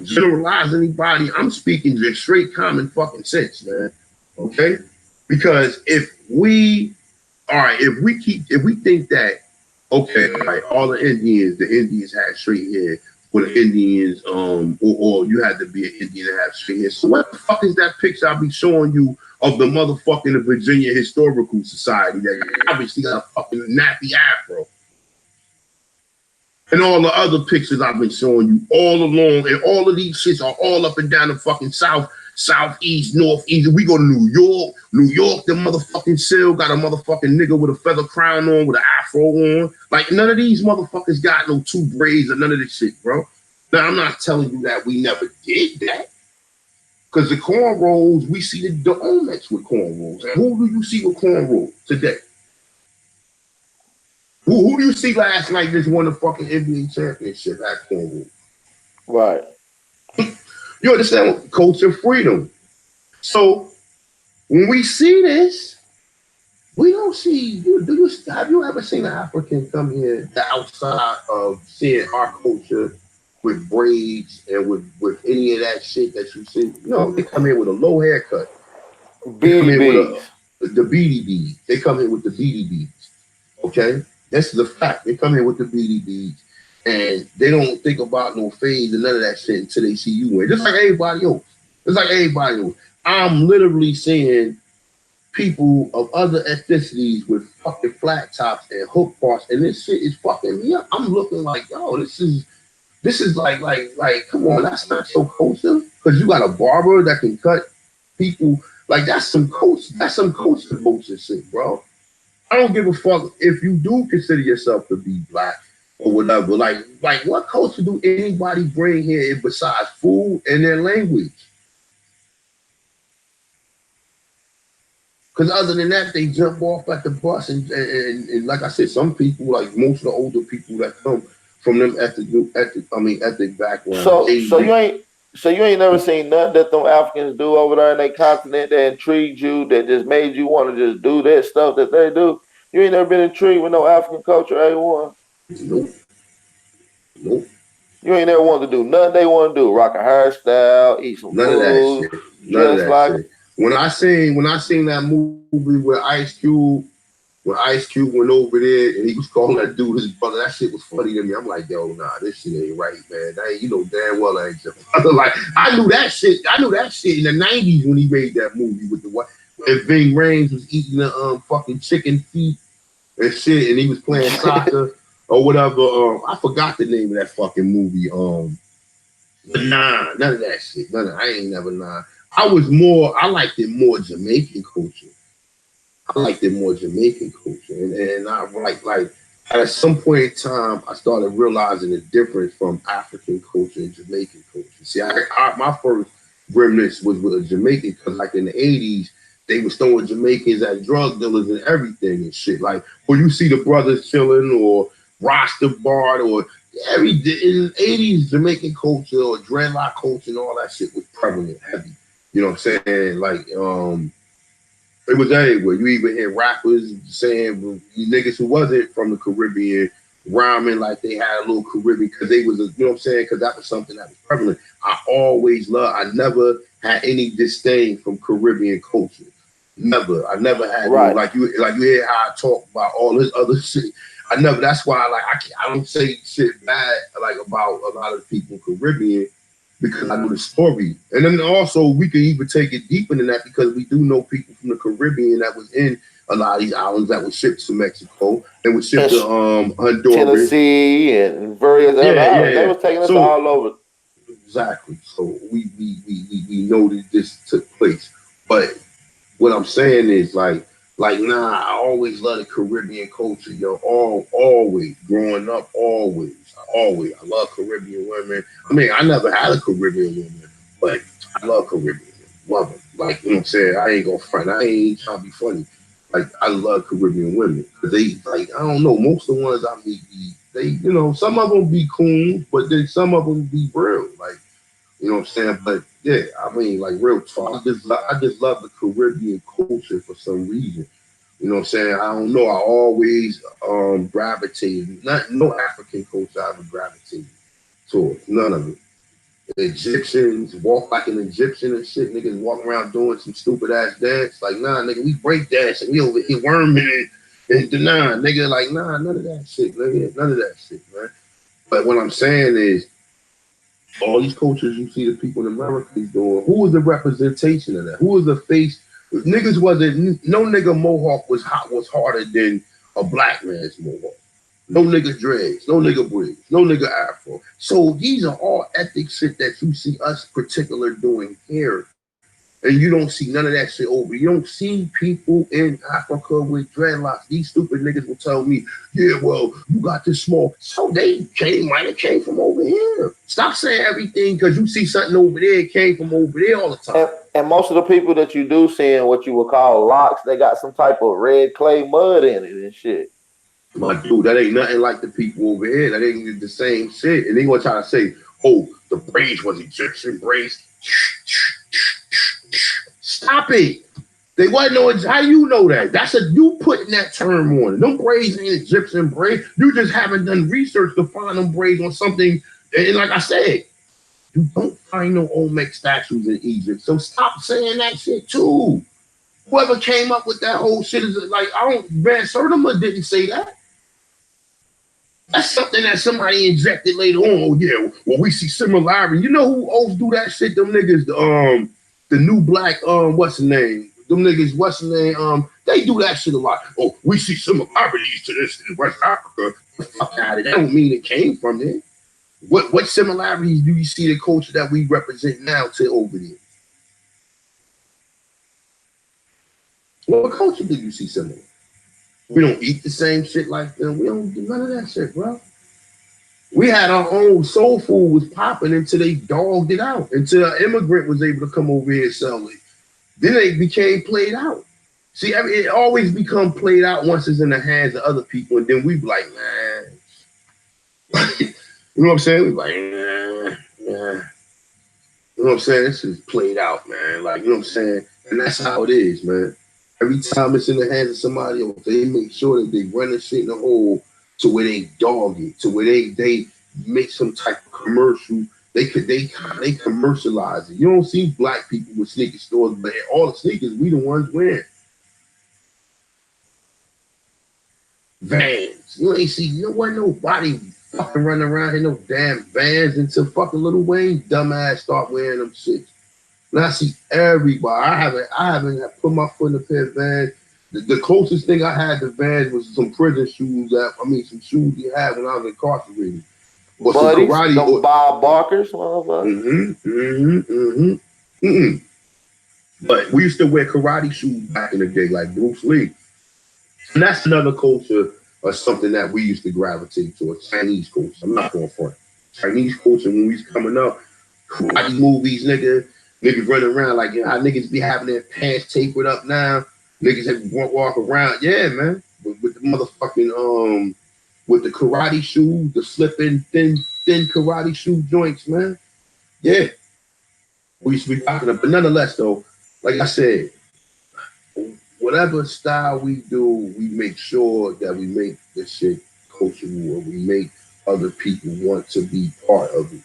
generalize anybody. I'm speaking just straight common fucking sense, man. Okay? Because if we think that, okay, all right, all the Indians had straight hair, with Indians, or you had to be an Indian to have straight hair. So what the fuck is that picture I'll be showing you of the motherfucking Virginia Historical Society that obviously got a fucking nappy afro? And all the other pictures I've been showing you all along, and all of these shits are all up and down the fucking south, southeast, northeast. We go to New York. New York, the motherfucking still got a motherfucking nigga with a feather crown on, with an afro on. Like, none of these motherfuckers got no two braids or none of this shit, bro. Now, I'm not telling you that we never did that. Because the cornrows, we see the Olmecs with cornrows. And who do you see with cornrows today? Who do you see last night just won the fucking NBA championship at cornrows? Right. You understand? Culture freedom. So when we see this, we don't see. Have you ever seen an African come here the outside of seeing our culture with braids and with any of that shit that you see? No, they come here with a low haircut. BDBs. The BDBs. They come here with the BDBs. Okay, that's the fact. They come here with the BDBs. And they don't think about no fades and none of that shit until they see you wear. Just like everybody else. Just like everybody else. I'm literally seeing people of other ethnicities with fucking flat tops and hook parts, and this shit is fucking me up. I'm looking like, yo, this is like, come on, that's not so culture. Because you got a barber that can cut people. Like, that's some culture. That's some culture shit, bro. I don't give a fuck if you do consider yourself to be black or whatever. Like what culture do anybody bring here besides food and their language? Because other than that, they jump off at the bus and like I said, some people, like most of the older people that come from them ethnic background. So you ain't never seen nothing that them Africans do over there in their continent that intrigued you, that just made you want to just do that stuff that they do? You ain't never been intrigued with no African culture, A1? Nope. You ain't never wanted to do nothing they want to do. Rock a hairstyle, eat some none food. Of that shit. None of that shit. When I seen that movie with Ice Cube, when Ice Cube went over there and he was calling that dude his brother, that shit was funny to me. I'm like, yo, nah, this shit ain't right, man. That ain't, you know damn well I ain't your brother. Like, I knew that shit in the 90s when he made that movie with the what, and Ving Rhames was eating the fucking chicken feet and shit, and he was playing soccer or whatever. I forgot the name of that fucking movie. But nah, none of that shit. I ain't never nah. I liked it more Jamaican culture. And I like at some point in time, I started realizing the difference from African culture and Jamaican culture. See, my first remnants was with a Jamaican, because like in the 80s, they was throwing Jamaicans at drug dealers and everything and shit. Like, when you see the Brothers Chillin' or Rasta Bart or in the 80s, Jamaican culture or dreadlock culture and all that shit was prevalent, heavy. You know what I'm saying? Like, it was everywhere. You even hear rappers saying niggas who wasn't from the Caribbean rhyming like they had a little Caribbean because they was, you know what I'm saying? Because that was something that was prevalent. I never had any disdain from Caribbean culture. Never. I never had like you hear how I talk about all this other shit. That's why I don't say shit bad like about a lot of people in Caribbean, because I know the story. And then also we can even take it deeper than that, because we do know people from the Caribbean that was in a lot of these islands that was shipped to Mexico and was shipped to Honduras, Tennessee, and various other islands. They was taking us all over. Exactly. So we know that this took place. But what I'm saying is like nah, I always love the Caribbean culture, yo. Always growing up, always. I love Caribbean women. I mean, I never had a Caribbean woman, but I love Caribbean women. Like, you know what I'm saying? I ain't gonna front. I ain't trying to be funny. Like, I love Caribbean women, because they, like, I don't know, most of the ones I meet, they, you know, some of them be cool, but then some of them be real. Like, you know what I'm saying? But yeah, I mean, like, real talk. I just love the Caribbean culture for some reason. You know what I'm saying? I don't know. I always gravitated. No African culture I ever gravitated towards. None of it. The Egyptians walk like an Egyptian and shit. Niggas walk around doing some stupid ass dance. Like, nah, nigga, we break dance and we over here worming and nah, nigga, like, nah, none of that shit, nigga. None of that shit, man. But what I'm saying is, All these cultures you see the people in America is doing. Who is the representation of that? Who is the face? Niggas wasn't. No nigga mohawk was harder than a black man's mohawk. No nigga dreads, no nigga braids, no nigga afro. So these are all ethnic shit that you see us particular doing here. And you don't see none of that shit over. You don't see people in Africa with dreadlocks. These stupid niggas will tell me, yeah, well, you got this small. So they might have came from over here. Stop saying everything because you see something over there, it came from over there all the time. And most of the people that you do see in what you would call locks, they got some type of red clay mud in it and shit. My dude, that ain't nothing like the people over here. That ain't the same shit. And they gonna try to say, oh, the braids was Egyptian braids. Stop it. They wasn't know. How you know that? That's you putting that term on it. Them braids ain't Egyptian braids. You just haven't done research to find them braids on something. And like I said, you don't find no Olmec statues in Egypt. So stop saying that shit too. Whoever came up with that whole shit is like, Van Sertima didn't say that. That's something that somebody injected later on. Oh yeah, well we see similarity. You know who else do that shit? Them niggas, the new black, what's the name? Them niggas, what's the name? They do that shit a lot. Oh, we see similarities to this in West Africa. Fuck out of that. Don't mean it came from there. What similarities do you see the culture that we represent now to over there? What culture do you see similar? We don't eat the same shit like them. We don't do none of that shit, bro. We had our own soul food was popping until they dogged it out. Until an immigrant was able to come over here and sell it. Then they became played out. See, it always become played out once it's in the hands of other people, and then we be like, man. You know what I'm saying? We like, nah. You know what I'm saying? This is played out, man. Like, you know what I'm saying? And that's how it is, man. Every time it's in the hands of somebody else, they make sure that they run the shit in the hole to where they dog it, to where they make some type of commercial. They commercialize it. You don't see black people with sneaker stores, but all the sneakers, we the ones wearing. Vans. You ain't see, you wasn't nobody fucking running around in no damn Vans until fucking Lil Wayne dumbass start wearing them shit. And I see everybody. I haven't put my foot in a pair of Vans. The closest thing I had to Vans was some prison shoes. Some shoes he had when I was incarcerated. Or Buddies, some Bob Barkers, But we used to wear karate shoes back in the day, like Bruce Lee. And that's another culture or something that we used to gravitate towards. Chinese culture. I'm not going for it. Chinese culture when we was coming up, karate movies, niggas running around like, how niggas be having their pants tapered up now. Niggas have walk around, yeah, man, with the motherfucking with the karate shoes, the slipping thin karate shoe joints, man. Yeah, we used to be talking about, but nonetheless, though, like I said, whatever style we do, we make sure that we make this shit cultural, or we make other people want to be part of it.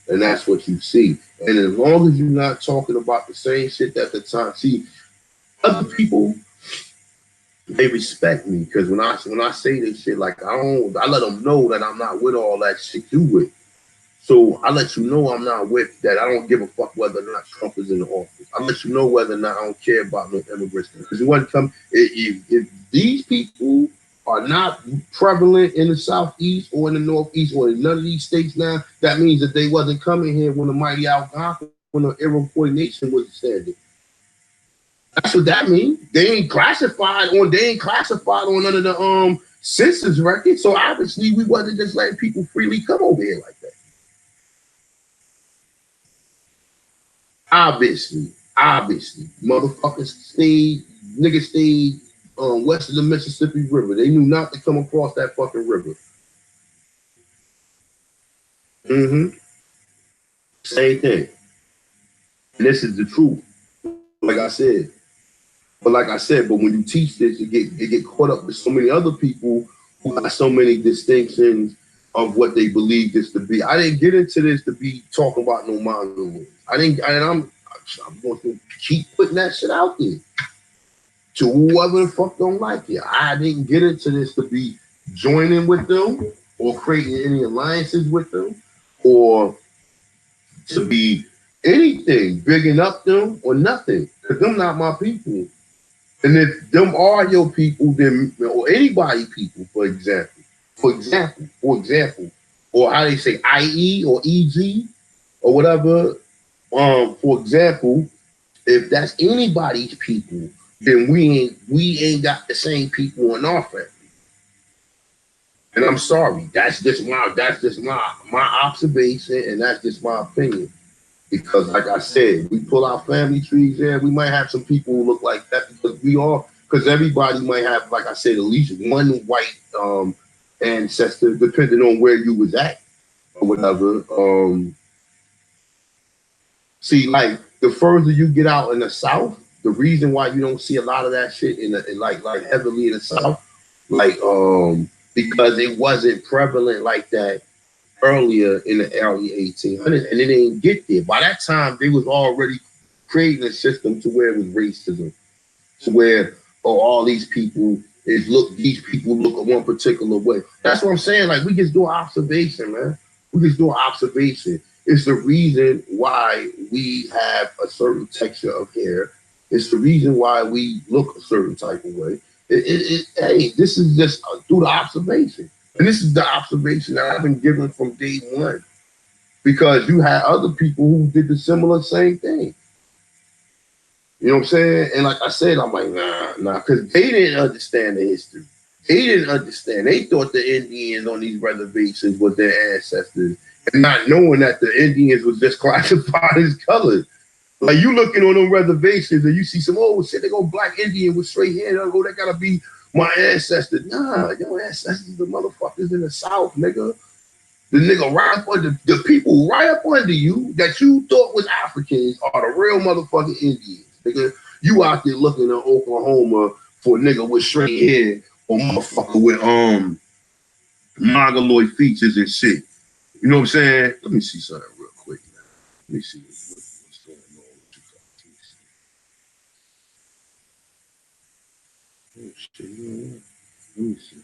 And that's what you see. And as long as you're not talking about the same shit at the time, see, other people, they respect me because when I say this shit, like I let them know that I'm not with all that shit you with. So I let you know I'm not with that. I don't give a fuck whether or not Trump is in the office. I let you know whether or not I don't care about no immigrants. Because if these people are not prevalent in the Southeast or in the Northeast or in none of these states now, that means that they wasn't coming here when the mighty Algonquin, when the Iroquois nation was standing. That's what that means. They ain't classified on none of the census records. So obviously we wasn't just letting people freely come over here like that. Obviously, motherfuckers stayed west of the Mississippi River. They knew not to come across that fucking river. Same thing. And this is the truth. Like I said, but when you teach this, you get caught up with so many other people who have so many distinctions of what they believe this to be. I didn't get into this to be talking about no monolith. I'm going to keep putting that shit out there to whoever the fuck don't like it. I didn't get into this to be joining with them or creating any alliances with them or to be anything, bigging up them or nothing. Because them not my people. And if them are your people, then or anybody people, for example, or how they say IE or EG or whatever. For example, if that's anybody's people, then we ain't got the same people in our family. And I'm sorry, that's just my observation, and that's just my opinion. Because like I said, we pull our family trees in, we might have some people who look like that because everybody might have, like I said, at least one white ancestor, depending on where you was at or whatever. See, like the further you get out in the South, the reason why you don't see a lot of that shit in like heavily in the South, like because it wasn't prevalent like that earlier in the early 1800s, and it didn't get there. By that time, they was already creating a system to where it was racism, to where all these people these people look one particular way. That's what I'm saying. Like we just do an observation, man. We just do an observation. It's the reason why we have a certain texture of hair. It's the reason why we look a certain type of way. Hey, this is just through the observation. And this is the observation that I've been given from day one. Because you had other people who did the similar same thing. You know what I'm saying? And like I said, I'm like, nah, because they didn't understand the history. They didn't understand. They thought the Indians on these reservations was their ancestors. And not knowing that the Indians was just classified as colored. Like you looking on them reservations and you see some shit, they go black Indian with straight hair. That gotta be my ancestor. Nah, your ancestors, the motherfuckers in the South, nigga. The nigga right up under the people right up under you that you thought was Africans are the real motherfucking Indians. Nigga, you out there looking in Oklahoma for a nigga with straight hair or motherfucker with mongoloid features and shit. You know what I'm saying? Let me see something real quick, man. Let me see what's going on with you guys. Oh shit, you know what? Let me see if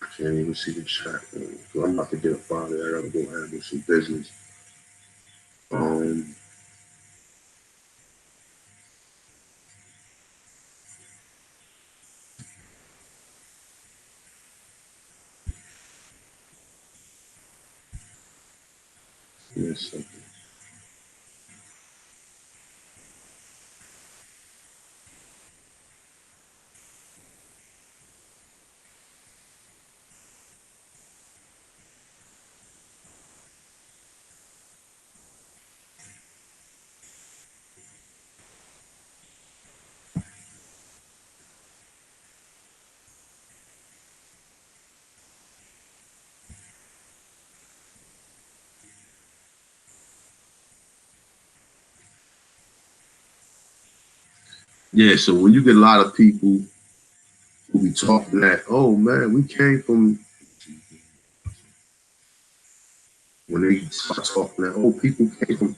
I can't even see the chat. So I'm about to get up out of there. I gotta go handle some business. Yes, okay. Yeah, so when you get a lot of people who be talking that, oh man, we came from, when they start talking that, oh, people came from,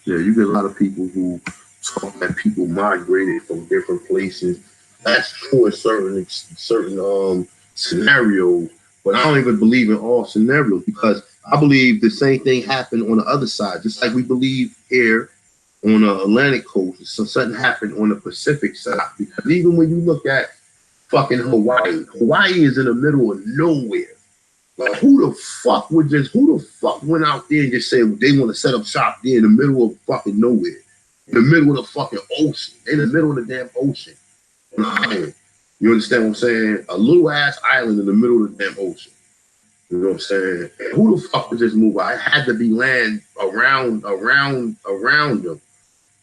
yeah, you get a lot of people who talk that people migrated from different places. That's true in certain scenarios, but I don't even believe in all scenarios because I believe the same thing happened on the other side. Just like we believe here on the Atlantic coast, so something happened on the Pacific side. Because even when you look at fucking Hawaii is in the middle of nowhere. Like who the fuck went out there and just said they want to set up shop there in the middle of fucking nowhere, in the middle of the fucking ocean, in the middle of the damn ocean. You understand what I'm saying? A little ass island in the middle of the damn ocean. You know what I'm saying? And who the fuck would just move out? It had to be land around them.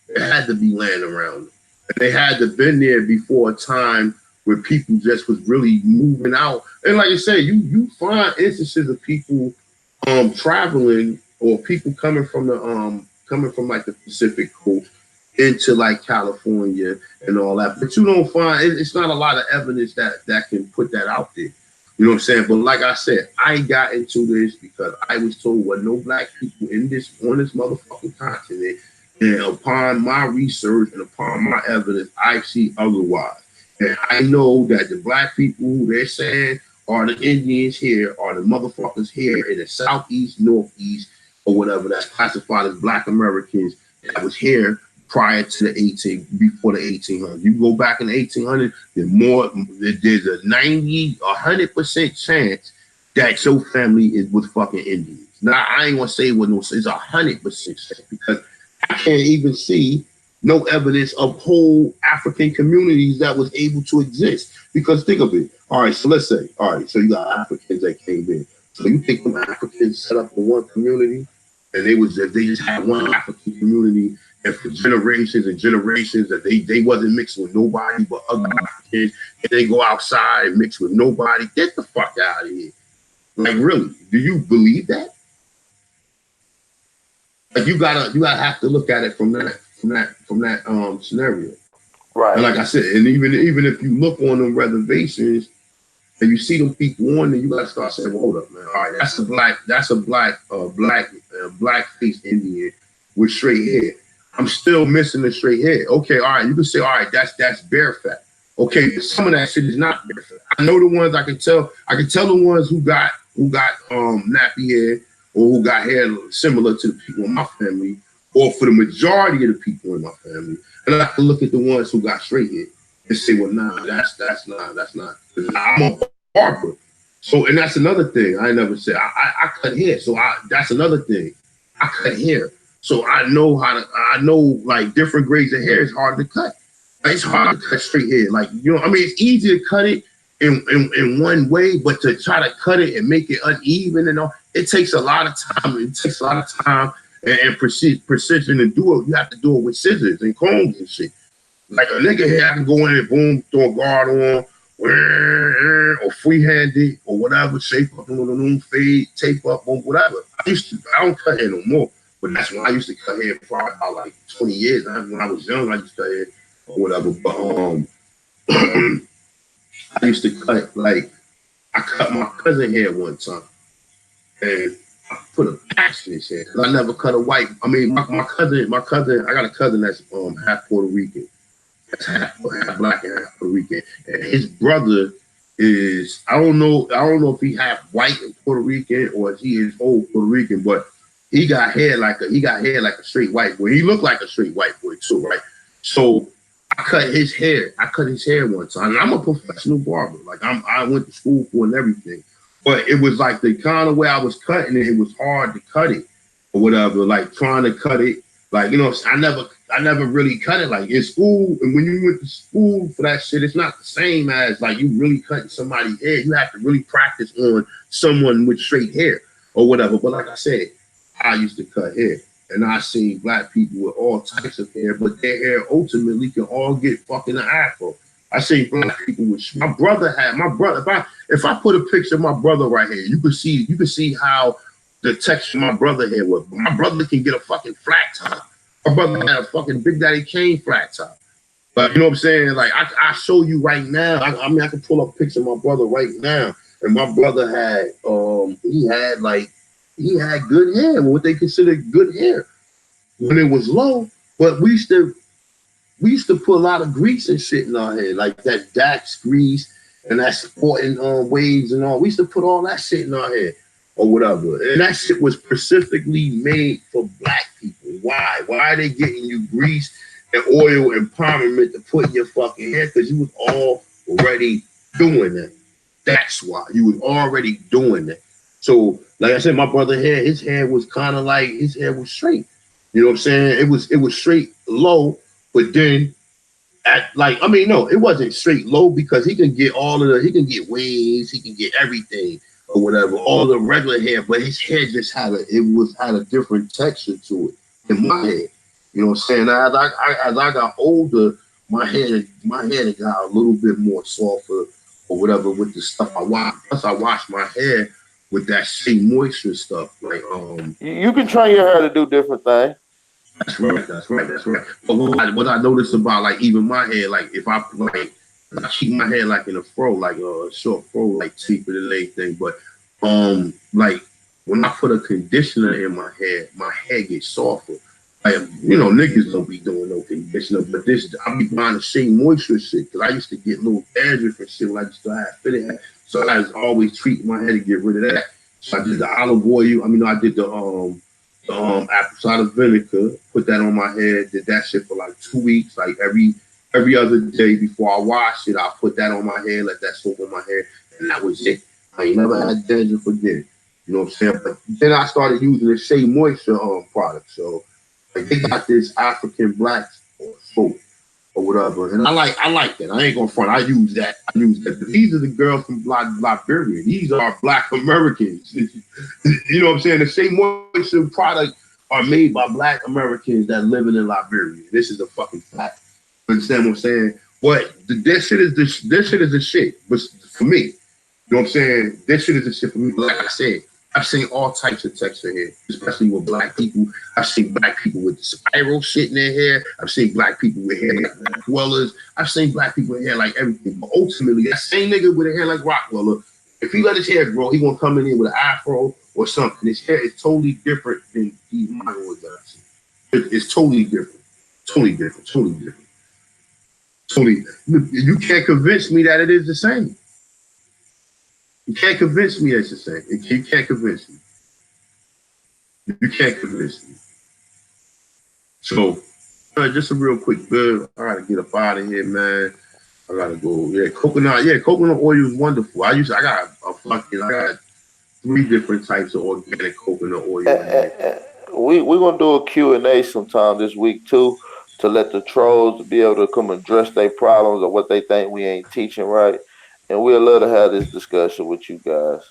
It had to be land around them. And they had to been there before a time where people just was really moving out. And like I said, you find instances of people traveling or people coming from like the Pacific coast into like California and all that. But you don't find it's not a lot of evidence that can put that out there. You know what I'm saying? But like I said, I got into this because I was told what no black people on this motherfucking continent. And upon my research and upon my evidence, I see otherwise. And I know that the black people who they're saying are the Indians here, are the motherfuckers here in the southeast, northeast, or whatever that's classified as black Americans that was here prior to before the 1800s. You go back in the 1800s, there's a 100% chance that your family was fucking Indians. Now, I ain't gonna say it was no, it's 100% chance because I can't even see no evidence of whole African communities that was able to exist. Because think of it. All right, so let's say, so you got Africans that came in. So you think them Africans set up in one community and they just had one African community, and for generations and generations that they wasn't mixing with nobody but other Africans, and they go outside and mix with nobody. Get the fuck out of here. Like, really, do you believe that? Like, you gotta have to look at it from that scenario. Right. And like I said, and even if you look on them reservations and you see them people on there, you gotta start saying, well, hold up, man. All right, that's a black faced Indian with straight hair. I'm still missing the straight hair. Okay, all right, you can say, all right, that's bare fat. Okay, but some of that shit is not bare fat. I know the ones I can tell the ones who got nappy hair or who got hair similar to the people in my family, or for the majority of the people in my family. And I can look at the ones who got straight hair and say, well, nah, that's not. I'm a barber. So, and that's another thing I never said. I cut hair. So that's another thing. I cut hair. So I know like different grades of hair is hard to cut. Like, it's hard to cut straight hair. Like, you know, I mean, it's easy to cut it in one way, but to try to cut it and make it uneven and all, it takes a lot of time. It takes a lot of time and precision to do it. You have to do it with scissors and combs and shit. Like a nigga here, I can go in and boom, throw a guard on, or freehanded or whatever, shape up, fade, tape up, boom, whatever. I don't cut hair no more, but that's when I used to cut hair for about like 20 years. When I was young, I used to cut hair or whatever. But I used to cut, like, I cut my cousin hair one time, and I put a patch in his hair because I never cut a white. I mean, my cousin, I got a cousin that's half Puerto Rican, that's half black and half Puerto Rican, and his brother is I don't know if he half white and Puerto Rican or if he is old Puerto Rican, but he got hair like a straight white boy. He looked like a straight white boy too, right? So I cut his hair. One time. And I'm a professional barber. Like I went to school for and everything. But it was like the kind of way I was cutting it, it was hard to cut it or whatever. Like trying to cut it, like, you know, I never really cut it like in school. And when you went to school for that shit, it's not the same as like you really cutting somebody's hair. You have to really practice on someone with straight hair or whatever. But like I said, I used to cut hair. And I seen black people with all types of hair, but their hair ultimately can all get fucking an afro. I seen black people with if I put a picture of my brother right here, you can see how the texture of my brother hair was. My brother can get a fucking flat top. My brother had a fucking Big Daddy Kane flat top. But you know what I'm saying? Like I show you right now. I mean I can pull up a picture of my brother right now. And my brother had he had good hair, what they considered good hair when it was low. But we used to put a lot of grease and shit in our hair, like that Dax grease and that sporting waves and all. We used to put all that shit in our hair or whatever. And that shit was specifically made for black people. Why? Why are they getting you grease and oil and pomade to put in your fucking hair? Because you was already doing that. That's why. You was already doing that. So, like I said, my brother hair, his hair was kind of like, his hair was straight. You know what I'm saying? It was straight low, but then it wasn't straight low because he can get he can get waves, he can get everything or whatever, all the regular hair, but his hair just had a different texture to it than my hair. You know what I'm saying? As I got older, my hair got a little bit more softer or whatever with the stuff I wash. Plus I wash my hair with that shea moisture stuff. Like you can train your hair to do different things. That's right. But what I noticed about like even my hair, like if I keep my hair like in a fro, like a short fro, like cheaper than anything. But like when I put a conditioner in my hair gets softer. Like, you know, niggas don't be doing no conditioner, but this, I be buying the Shea Moisture shit, because I used to get little dandruff and shit when I used to have fitted hair. So I was always treating my hair to get rid of that. So I did the olive oil, I did the apple cider vinegar, put that on my hair, did that shit for like 2 weeks, like every other day before I wash it, I put that on my hair, let that soak on my hair, and that was it. I ain't never had dandruff again. You know what I'm saying? But then I started using the Shea Moisture product. So like they got this African black soap or whatever, and I like that. I ain't gonna front. I use that. But these are the girls from Liberia. These are Black Americans. You know what I'm saying? The Shea Moisture product are made by Black Americans that living in Liberia. This is a fucking fact. Understand what I'm saying? But this shit is the shit. But for me, you know what I'm saying? This shit is the shit for me. But like I said, I've seen all types of texture here, especially with Black people. I've seen Black people with the spiral shit in their hair. I've seen Black people with hair like Rockwellers. I've seen Black people with hair like everything. But ultimately, that same nigga with a hair like Rockweller, if he let his hair grow, he gonna come in here with an afro or something. His hair is totally different than these models that I've seen. It's totally different. Totally different. Totally different. Totally. You can't convince me that it is the same. You can't convince me it's the same. You can't convince me. You can't convince me. So, just a real quick bit. I gotta get up out of here, man. I gotta go. Yeah, coconut oil is wonderful. I got 3 different types of organic coconut oil. We're gonna do a Q&A sometime this week too, to let the trolls be able to come address their problems or what they think we ain't teaching right. And we'd love to have this discussion with you guys.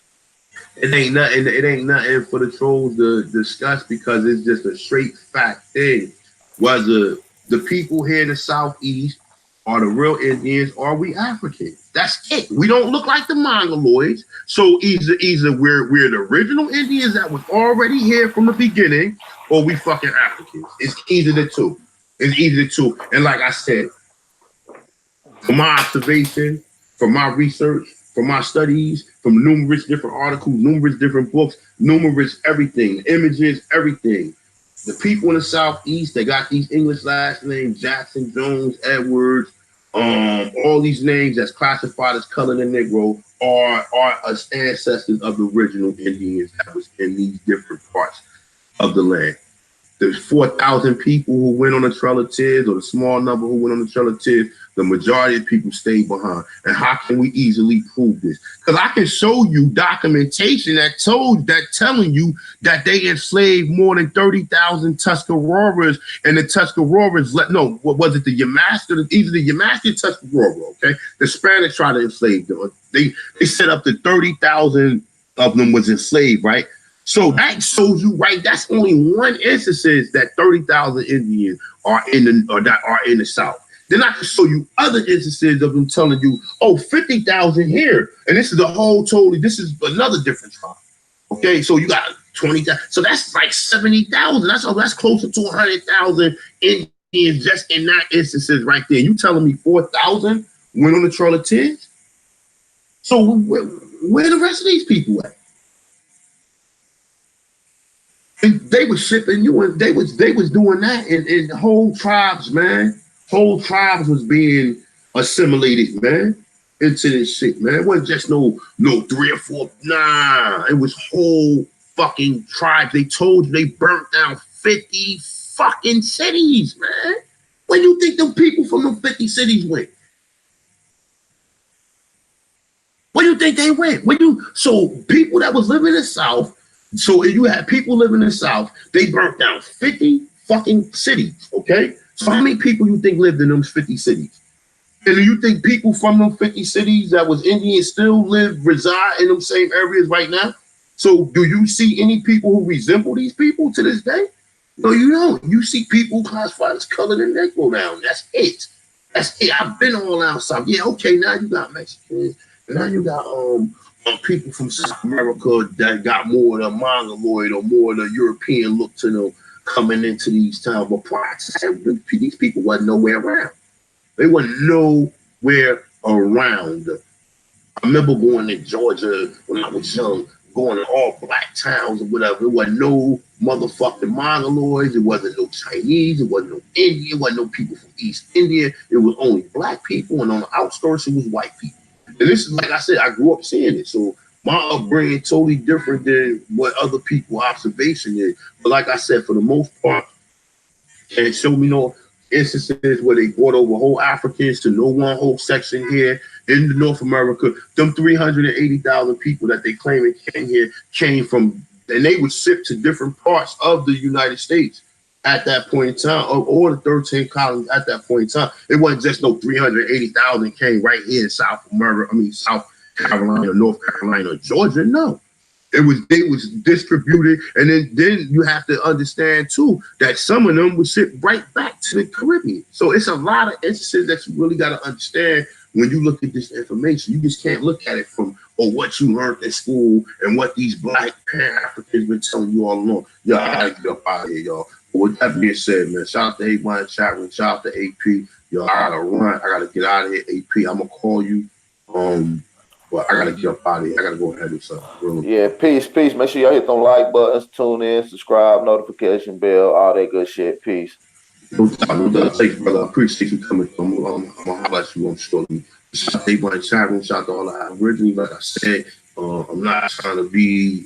It ain't nothing for the trolls to discuss, because it's just a straight fact thing. Whether the people here in the Southeast are the real Indians or we Africans. That's it. We don't look like the Mongoloids. So either we're the original Indians that was already here from the beginning, or we fucking Africans. It's either the two. And like I said, from my observation, from my research, from my studies, from numerous different articles, numerous different books, numerous everything, images, everything. The people in the Southeast, they got these English last names, Jackson, Jones, Edwards, all these names that's classified as colored and Negro are ancestors of the original Indians that was in these different parts of the land. There's 4,000 people who went on the Trail of Tears, or the small number who went on the Trail of Tears. The majority of people stayed behind. And how can we easily prove this? Because I can show you documentation telling you that they enslaved more than 30,000 Tuscaroras, and the Tuscaroras what was it, the Yamaska? Either the Yamaska or Tuscarora, okay? The Spanish tried to enslave them. They set up to 30,000 of them was enslaved, right? So that shows you, right? That's only one instance that 30,000 Indians are in the South. Then I can show you other instances of them telling you, 50,000 here, and this is this is another different tribe. Okay, so you got 20,000. So that's like 70,000. That's closer to 100,000 Indians just in that instances right there. You telling me 4,000 went on the Trail of Tears? So where the rest of these people at? And they was shipping you, and they was doing that, and whole tribes, man. Whole tribes was being assimilated, man, into this shit, man. It wasn't just no 3 or 4. Nah, it was whole fucking tribes. They told you they burnt down 50 fucking cities, man. Where do you think the people from the 50 cities went? Where do you think they went? So people that was living in the South. So if you had people living in the South, they burnt down 50 fucking cities, okay? So how many people you think lived in those 50 cities? And do you think people from those 50 cities that was Indian still reside in them same areas right now? So do you see any people who resemble these people to this day? No, you don't. You see people classified as colored and Negro now. That's it. I've been all out South. Yeah, okay, now you got Mexicans. Now you got people from South America that got more of the Mongoloid or more of the European look to them coming into these towns. But prior to that, these people wasn't nowhere around. They wasn't nowhere around. I remember going to Georgia when I was young, going to all black towns or whatever. There wasn't motherfucking Mongoloids. It wasn't no Chinese. It wasn't no Indian. It wasn't no people from East India. It was only black people, and on the outskirts, it was white people. And this is, like I said, I grew up seeing it. So my upbringing totally different than what other people's observation is. But like I said, for the most part, and show me no instances where they brought over whole Africans to no one whole section here in North America. Them 380,000 people that they claim came here came from, and they would ship to different parts of the United States at that point in time, or the 13 colonies at that point in time. It wasn't just no 380,000 came right here in South America, South Carolina, North Carolina, Georgia. No. They was distributed, and then you have to understand too that some of them would ship right back to the Caribbean. So it's a lot of instances that you really got to understand when you look at this information. You just can't look at it from what you learned in school and what these black Pan-Africans been telling you all along. Y'all gotta get up out of here, y'all. But with that being said, man, shout out to A1 chat room, shout out to AP. Y'all, I gotta run. I gotta get out of here. AP, I'm gonna call you. But I gotta get up out of here. I gotta go ahead and do something. Yeah, peace. Make sure y'all hit them like buttons, tune in, subscribe, notification bell, all that good shit. Peace. No doubt. Thanks, brother. I appreciate you coming. I'm gonna highlight you on shortly. Shout out to A1 chat room, shout out to all the originally, like I said. I'm not trying to be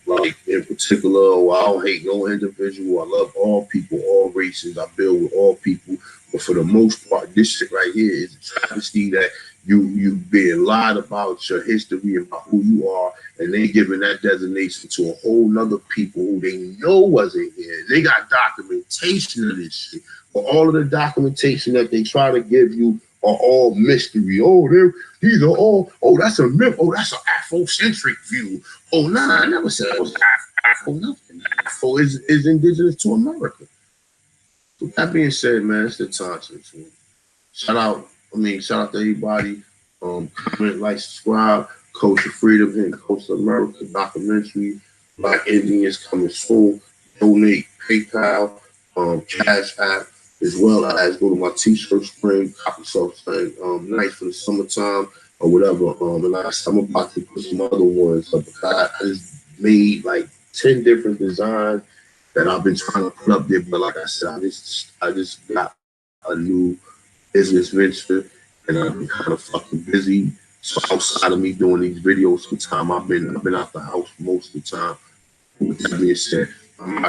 like in particular, or I don't hate no individual. I love all people, all races. I build with all people. But for the most part, this shit right here is a travesty that you being lied about your history, about who you are, and they giving that designation to a whole nother people who they know wasn't here. They got documentation of this shit. But all of the documentation that they try to give you are all mystery. These are all, that's a myth. That's an Afrocentric view. Nah, I never said I was Afro nothing. Afro is indigenous to America. So that being said, man, it's the time. Shout out to everybody. Comment, like, subscribe. Coast of Freedom and Coast of America documentary. Black Indians coming soon. Donate, PayPal, Cash App, as well as go to my t-shirt spring, copy something nice for the summertime or whatever. And like I said, I'm about to put some other ones up. I just made like 10 different designs that I've been trying to put up there. But like I said, I just got a new business venture, and I've been kind of fucking busy. So outside of me doing these videos, some time I've been out the house most of the time. With that being said, I'm out.